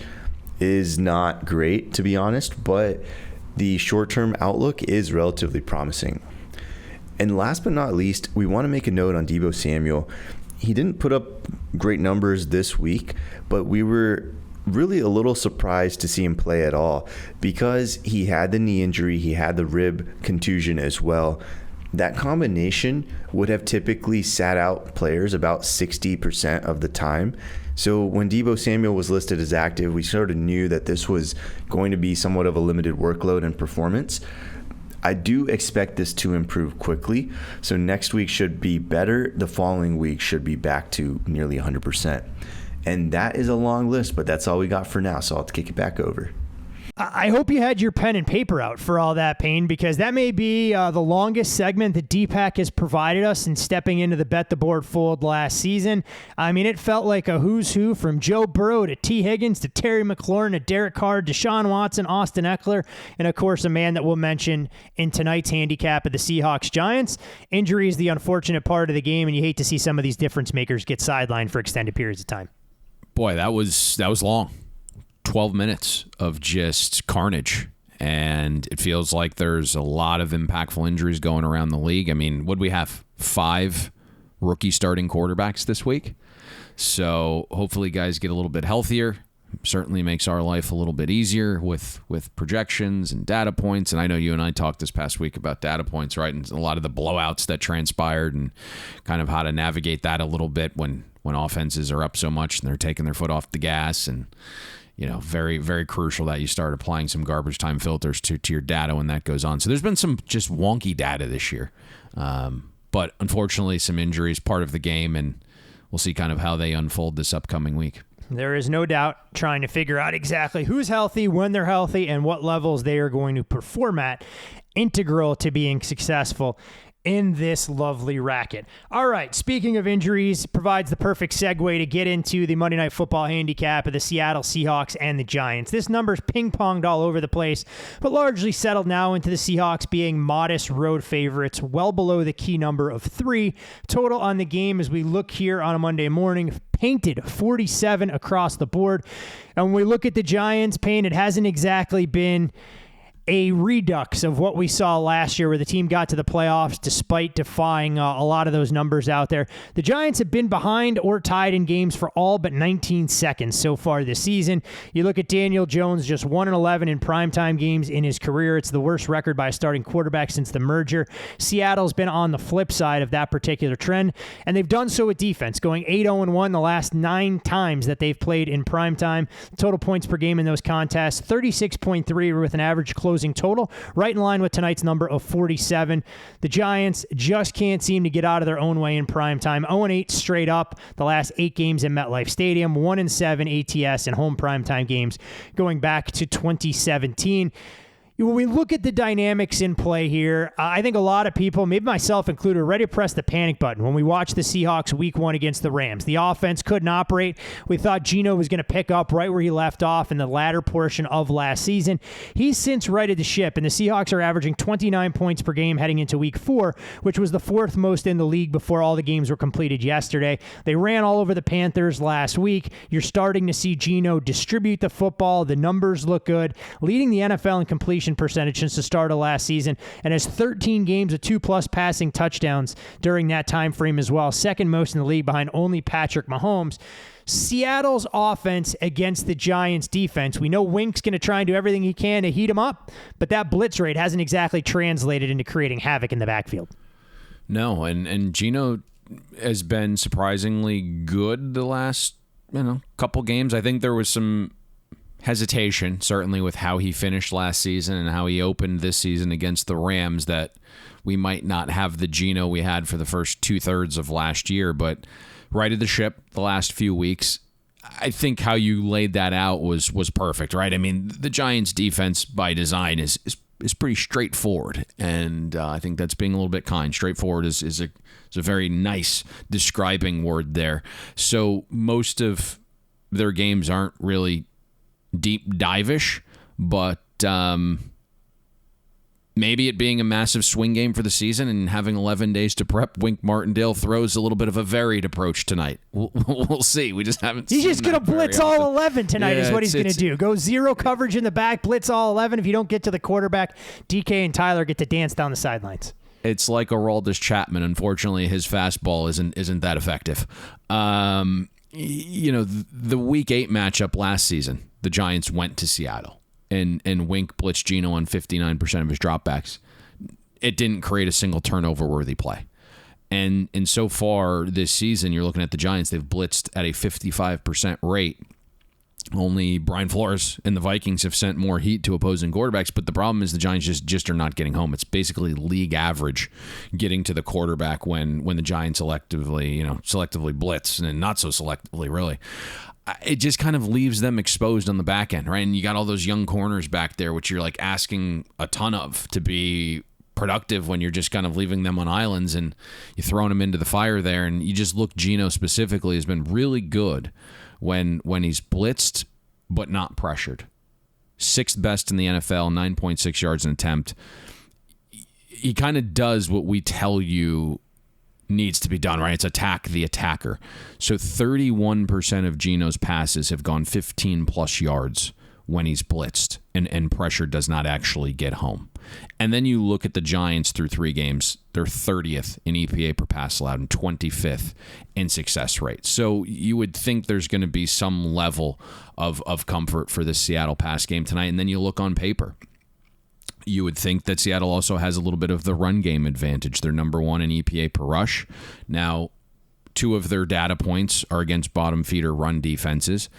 is not great, to be honest, but the short-term outlook is relatively promising. And last but not least, we want to make a note on Deebo Samuel. He didn't put up great numbers this week, but we were really a little surprised to see him play at all because he had the knee injury, he had the rib contusion as well. That combination would have typically sat out players about 60% of the time. So when Deebo Samuel was listed as active, we sort of knew that this was going to be somewhat of a limited workload and performance. I do expect this to improve quickly. So next week should be better. The following week should be back to nearly 100%. And that is a long list, but that's all we got for now. So I'll kick it back over. I hope you had your pen and paper out for all that, Payne, because that may be the longest segment that Deepak has provided us in stepping into the Bet the Board fold last season. I mean, it felt like a who's who from Joe Burrow to T. Higgins to Terry McLaurin to Derek Carr, Deshaun Watson, Austin Eckler, and of course a man that we'll mention in tonight's handicap of the Seahawks Giants. Injury is the unfortunate part of the game, and you hate to see some of these difference makers get sidelined for extended periods of time. Boy, that was long. 12 minutes of just carnage, and it feels like there's a lot of impactful injuries going around the league. I mean, would we have 5 rookie starting quarterbacks this week? So hopefully guys get a little bit healthier. Certainly makes our life a little bit easier with projections and data points. And I know you and I talked this past week about data points, right? And a lot of the blowouts that transpired and kind of how to navigate that a little bit when offenses are up so much and they're taking their foot off the gas. And you know, very, very crucial that you start applying some garbage time filters to your data when that goes on. So there's been some just wonky data this year. But unfortunately, some injuries, part of the game, and we'll see kind of how they unfold this upcoming week. There is no doubt trying to figure out exactly who's healthy, when they're healthy, and what levels they are going to perform at, integral to being successful in this lovely racket. All right, speaking of injuries, provides the perfect segue to get into the Monday Night Football handicap of the Seattle Seahawks and the Giants. This number's ping-ponged all over the place, but largely settled now into the Seahawks being modest road favorites, well below the key number of 3. Total on the game as we look here on a Monday morning, painted 47 across the board. And when we look at the Giants, Payne, it hasn't exactly been a redux of what we saw last year where the team got to the playoffs despite defying a lot of those numbers out there. The Giants have been behind or tied in games for all but 19 seconds so far this season. You look at Daniel Jones, just 1-11 in primetime games in his career. It's the worst record by a starting quarterback since the merger. Seattle's been on the flip side of that particular trend, and they've done so with defense, going 8-0-1 the last 9 times that they've played in primetime. Total points per game in those contests, 36.3 with an average closing total, right in line with tonight's number of 47. The Giants just can't seem to get out of their own way in primetime. 0-8 straight up the last 8 games in MetLife Stadium, 1-7 ATS in home primetime games going back to 2017. When we look at the dynamics in play here, I think a lot of people, maybe myself included, are ready to press the panic button when we watch the Seahawks week 1 against the Rams. The offense couldn't operate. We thought Geno was going to pick up right where he left off in the latter portion of last season. He's since righted the ship, and the Seahawks are averaging 29 points per game heading into week 4, which was the 4th most in the league before all the games were completed yesterday. They ran all over the Panthers last week. You're starting to see Geno distribute the football. The numbers look good, leading the NFL in completion percentage since the start of last season, and has 13 games of 2+ passing touchdowns during that time frame as well, second most in the league behind only Patrick Mahomes. Seattle's offense against the Giants' defense. We know Wink's going to try and do everything he can to heat them up, but that blitz rate hasn't exactly translated into creating havoc in the backfield. No, and Geno has been surprisingly good the last couple games. I think there was some hesitation, certainly with how he finished last season and how he opened this season against the Rams, that we might not have the Geno we had for the first 2/3 of last year, but righted the ship the last few weeks. I think how you laid that out was perfect, right? I mean, the Giants' defense by design is pretty straightforward, and I think that's being a little bit kind. Straightforward is a very nice describing word there. So most of their games aren't really deep dive-ish, but maybe it being a massive swing game for the season and having 11 days to prep, Wink Martindale throws a little bit of a varied approach tonight. We'll see. We just haven't seen He's just going to blitz all 11 tonight is what he's going to do. Go zero coverage in the back, blitz all 11. If you don't get to the quarterback, DK and Tyler get to dance down the sidelines. It's like Aroldis Chapman. Unfortunately, his fastball isn't that effective. The Week 8 matchup last season, the Giants went to Seattle. And Wink blitzed Geno on 59% of his dropbacks. It didn't create a single turnover-worthy play. And so far this season, you're looking at the Giants, they've blitzed at a 55% rate. Only Brian Flores and the Vikings have sent more heat to opposing quarterbacks, but the problem is the Giants just are not getting home. It's basically league average getting to the quarterback when the Giants selectively blitz, and not so selectively, really. It just kind of leaves them exposed on the back end, right? And you got all those young corners back there, which you're like asking a ton of to be productive when you're just kind of leaving them on islands and you're throwing them into the fire there. And you just look, Geno specifically has been really good when he's blitzed but not pressured. 6th best in the NFL, 9.6 yards an attempt. He kind of does what we tell you needs to be done, right? It's attack the attacker. So 31% of Geno's passes have gone 15 plus yards when he's blitzed and pressure does not actually get home. And then you look at the Giants through 3 games, they're 30th in EPA per pass allowed and 25th in success rate. So you would think there's going to be some level of comfort for the Seattle pass game tonight. And then you look on paper. You would think that Seattle also has a little bit of the run game advantage. They're number 1 in EPA per rush. Now, 2 of their data points are against bottom feeder run defenses.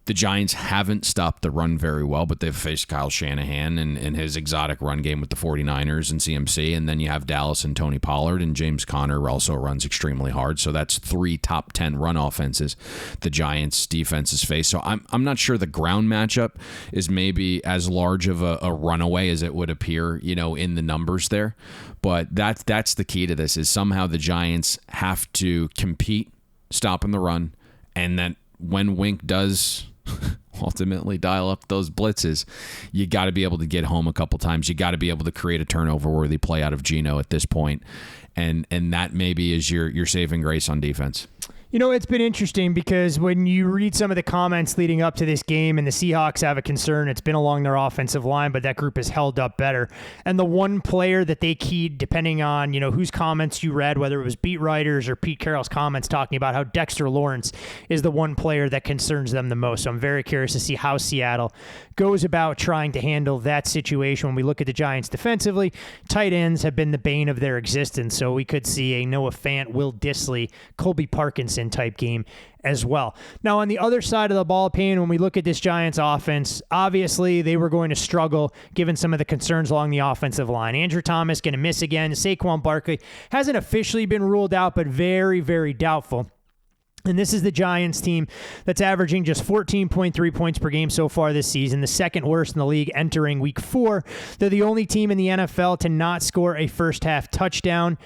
The Giants haven't stopped the run very well, but they've faced Kyle Shanahan and his exotic run game with the 49ers and CMC. And then you have Dallas and Tony Pollard, and James Conner also runs extremely hard. So that's 3 top 10 run offenses the Giants defenses face. So I'm not sure the ground matchup is maybe as large of a runaway as it would appear, in the numbers there. But that's the key to this, is somehow the Giants have to compete, stopping the run, and then when Wink does ultimately dial up those blitzes, you got to be able to get home a couple times. You got to be able to create a turnover-worthy play out of Geno at this point, and that maybe is your saving grace on defense. It's been interesting because when you read some of the comments leading up to this game, and the Seahawks have a concern, it's been along their offensive line, but that group has held up better. And the one player that they keyed, depending on, whose comments you read, whether it was beat writers or Pete Carroll's comments talking about how Dexter Lawrence is the one player that concerns them the most. So I'm very curious to see how Seattle goes about trying to handle that situation. When we look at the Giants defensively, tight ends have been the bane of their existence. So we could see a Noah Fant, Will Dissly, Colby Parkinson type game as well. Now, on the other side of the ball, Payne, when we look at this Giants offense, obviously they were going to struggle given some of the concerns along the offensive line. Andrew Thomas going to miss again. Saquon Barkley hasn't officially been ruled out, but very, very doubtful. And this is the Giants team that's averaging just 14.3 points per game so far this season, the second worst in the league entering Week 4. They're the only team in the NFL to not score a first-half touchdown.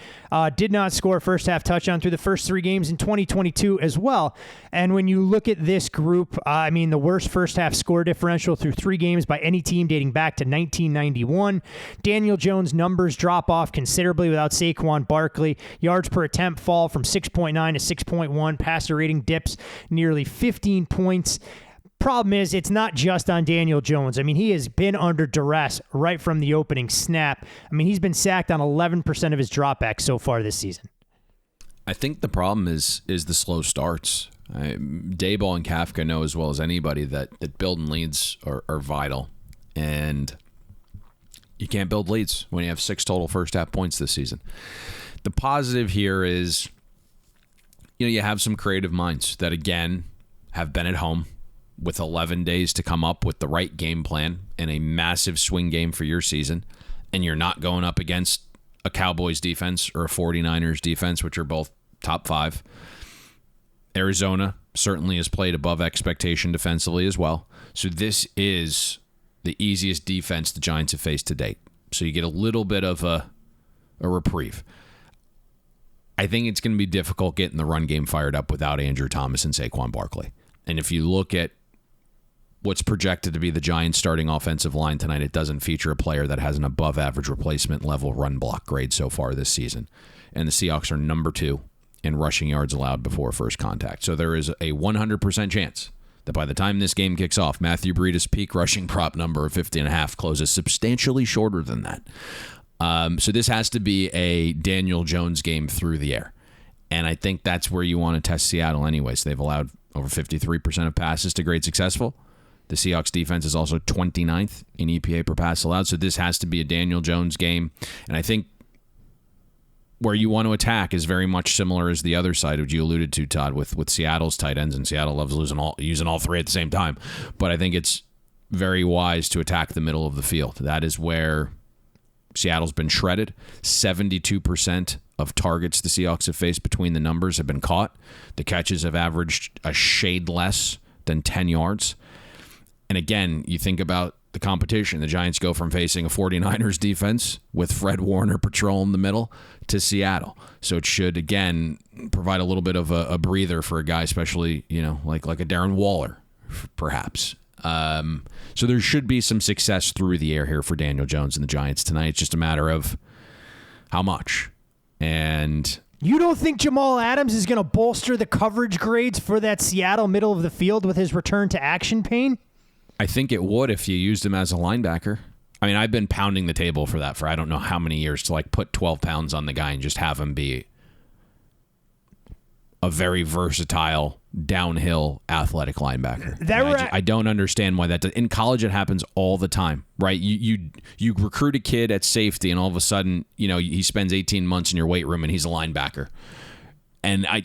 Did not score a first-half touchdown through the first 3 games in 2022 as well. And when you look at this group, the worst first-half score differential through 3 games by any team dating back to 1991. Daniel Jones' numbers drop off considerably without Saquon Barkley. Yards per attempt fall from 6.9 to 6.1. Passer rating dips nearly 15 points. Problem is, it's not just on Daniel Jones. He has been under duress right from the opening snap. He's been sacked on 11% of his dropbacks so far this season. I think the problem is the slow starts. Daboll and Kafka know as well as anybody that building leads are vital. And you can't build leads when you have 6 total first half points this season. The positive here is, you have some creative minds that, again, have been at home with 11 days to come up with the right game plan and a massive swing game for your season, and you're not going up against a Cowboys defense or a 49ers defense, which are both top 5. Arizona certainly has played above expectation defensively as well. So this is the easiest defense the Giants have faced to date. So you get a little bit of a reprieve. I think it's going to be difficult getting the run game fired up without Andrew Thomas and Saquon Barkley. And if you look at what's projected to be the Giants' starting offensive line tonight, it doesn't feature a player that has an above-average replacement level run block grade so far this season. And the Seahawks are number 2 in rushing yards allowed before first contact. So there is a 100% chance that by the time this game kicks off, Matthew Breida's peak rushing prop number of 50.5 closes substantially shorter than that. So this has to be a Daniel Jones game through the air. And I think that's where you want to test Seattle anyways. They've allowed over 53% of passes to grade successful. The Seahawks defense is also 29th in EPA per pass allowed. So this has to be a Daniel Jones game. And I think where you want to attack is very much similar as the other side, which you alluded to, Todd, with Seattle's tight ends. And Seattle loves using all three at the same time. But I think it's very wise to attack the middle of the field. That is where Seattle's been shredded. 72% of targets the Seahawks have faced between the numbers have been caught. The catches have averaged a shade less than 10 yards. And again, you think about the competition. The Giants go from facing a 49ers defense with Fred Warner patrolling the middle to Seattle. So it should, again, provide a little bit of a breather for a guy, especially, like a Darren Waller, perhaps. So there should be some success through the air here for Daniel Jones and the Giants tonight. It's just a matter of how much. And you don't think Jamal Adams is going to bolster the coverage grades for that Seattle middle of the field with his return to action, Payne? I think it would if you used him as a linebacker. I mean, I've been pounding the table for that for I don't know how many years, to put 12 pounds on the guy and just have him be a very versatile, downhill, athletic linebacker. I don't understand why that does. In college, it happens all the time, right? You recruit a kid at safety, and all of a sudden, he spends 18 months in your weight room, and he's a linebacker. And I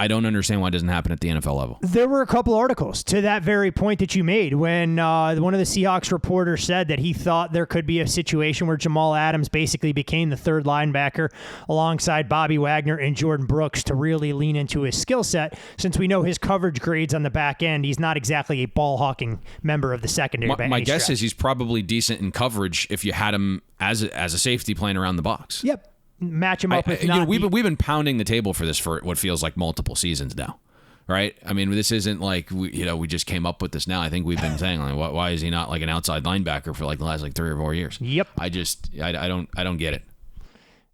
don't understand why it doesn't happen at the NFL level. There were a couple articles to that very point that you made when one of the Seahawks reporters said that he thought there could be a situation where Jamal Adams basically became the third linebacker alongside Bobby Wagner and Jordan Brooks to really lean into his skill set, since we know his coverage grades on the back end. He's not exactly a ball-hawking member of the secondary. My guess is he's probably decent in coverage if you had him as a safety playing around the box. Yep. Match him up with we've been pounding the table for this for what feels like multiple seasons now, right? I mean, this isn't like we just came up with this now. I think we've been saying why is he not like an outside linebacker for the last 3 or 4 years? Yep. I don't get it.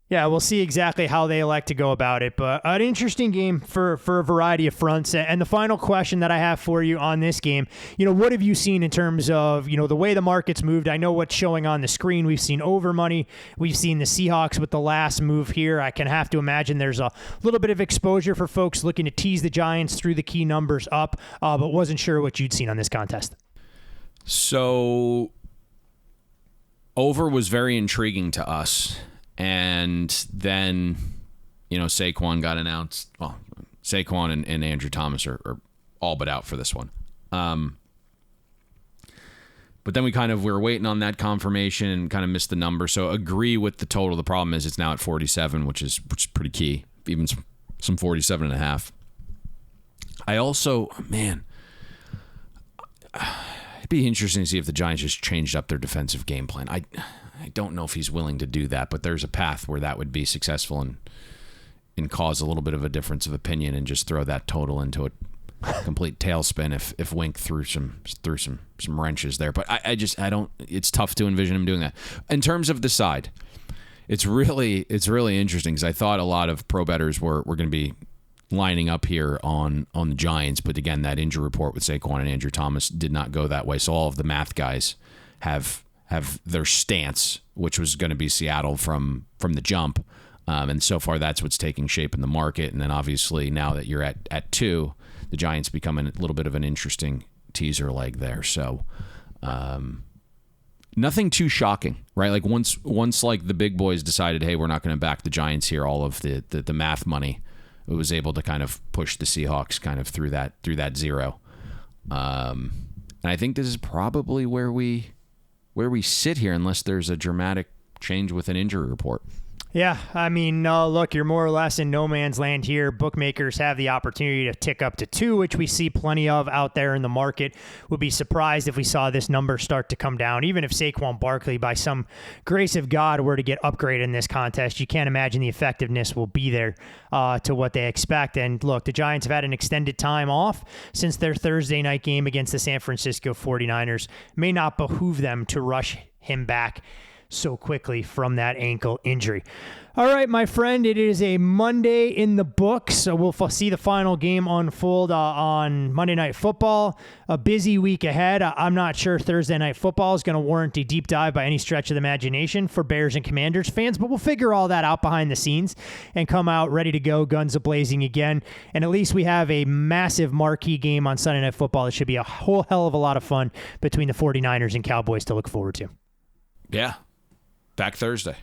Yeah, we'll see exactly how they elect to go about it, but an interesting game for a variety of fronts. And the final question that I have for you on this game, what have you seen in terms of, the way the market's moved? I know what's showing on the screen. We've seen over money. We've seen the Seahawks with the last move here. I can have to imagine there's a little bit of exposure for folks looking to tease the Giants through the key numbers up, but wasn't sure what you'd seen on this contest. So over was very intriguing to us. And then, Saquon got announced. Well, Saquon and Andrew Thomas are all but out for this one. But then we were waiting on that confirmation and kind of missed the number. So agree with the total. The problem is it's now at 47, which is pretty key. Even some 47.5. I also, it'd be interesting to see if the Giants just changed up their defensive game plan. I don't know if he's willing to do that, but there's a path where that would be successful and cause a little bit of a difference of opinion and just throw that total into a complete tailspin if Wink threw some wrenches there. But I don't. It's tough to envision him doing that. In terms of the side, it's really interesting because I thought a lot of pro bettors were going to be lining up here on the Giants, but again, that injury report with Saquon and Andrew Thomas did not go that way. So all of the math guys have their stance, which was going to be Seattle from the jump. And so far, that's what's taking shape in the market. And then obviously now that you're at 2, the Giants become a little bit of an interesting teaser leg there. So nothing too shocking, right? Like once the big boys decided, hey, we're not going to back the Giants here, all of the math money, it was able to kind of push the Seahawks kind of through that zero. And I think this is probably where we sit here, unless there's a dramatic change with an injury report. Yeah, I mean, look, you're more or less in no man's land here. Bookmakers have the opportunity to tick up to 2, which we see plenty of out there in the market. Would be surprised if we saw this number start to come down. Even if Saquon Barkley, by some grace of God, were to get upgraded in this contest, you can't imagine the effectiveness will be there to what they expect. And look, the Giants have had an extended time off since their Thursday night game against the San Francisco 49ers. May not behoove them to rush him back so quickly from that ankle injury. All right, my friend, it is a Monday in the books, so we'll see the final game unfold on Monday Night Football. A busy week ahead. I'm not sure Thursday Night Football is going to warrant a deep dive by any stretch of the imagination for Bears and Commanders fans, but we'll figure all that out behind the scenes and come out ready to go, guns a-blazing again. And at least we have a massive marquee game on Sunday Night Football. It should be a whole hell of a lot of fun between the 49ers and Cowboys to look forward to. Yeah. Back Thursday.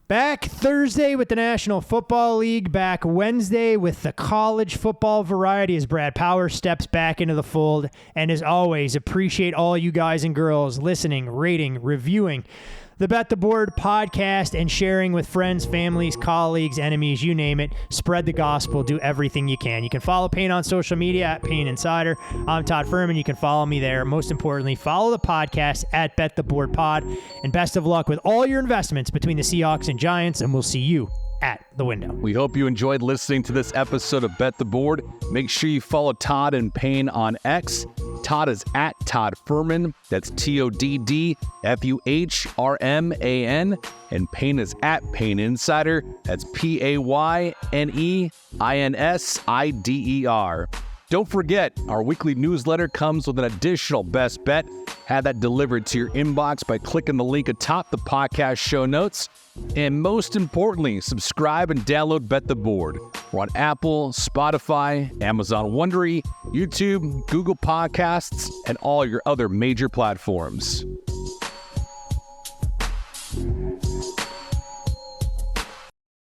Back Thursday with the National Football League. Back Wednesday with the college football variety as Brad Power steps back into the fold. And as always, appreciate all you guys and girls listening, rating, reviewing the Bet the Board podcast and sharing with friends, families, colleagues, enemies, you name it. Spread the gospel. Do everything you can. You can follow Payne on social media at Payne Insider. I'm Todd Fuhrman. You can follow me there. Most importantly, follow the podcast at Bet the Board Pod. And best of luck with all your investments between the Seahawks and Giants, and we'll see you at the window. We hope you enjoyed listening to this episode of Bet the Board. Make sure you follow Todd and Payne on X. Todd is at Todd Fuhrman. That's TODDFUHRMAN. And Payne is at Payne Insider. That's PAYNEINSIDER. Don't forget, our weekly newsletter comes with an additional best bet. Have that delivered to your inbox by clicking the link atop the podcast show notes. And most importantly, subscribe and download Bet the Board. We're on Apple, Spotify, Amazon Wondery, YouTube, Google Podcasts, and all your other major platforms.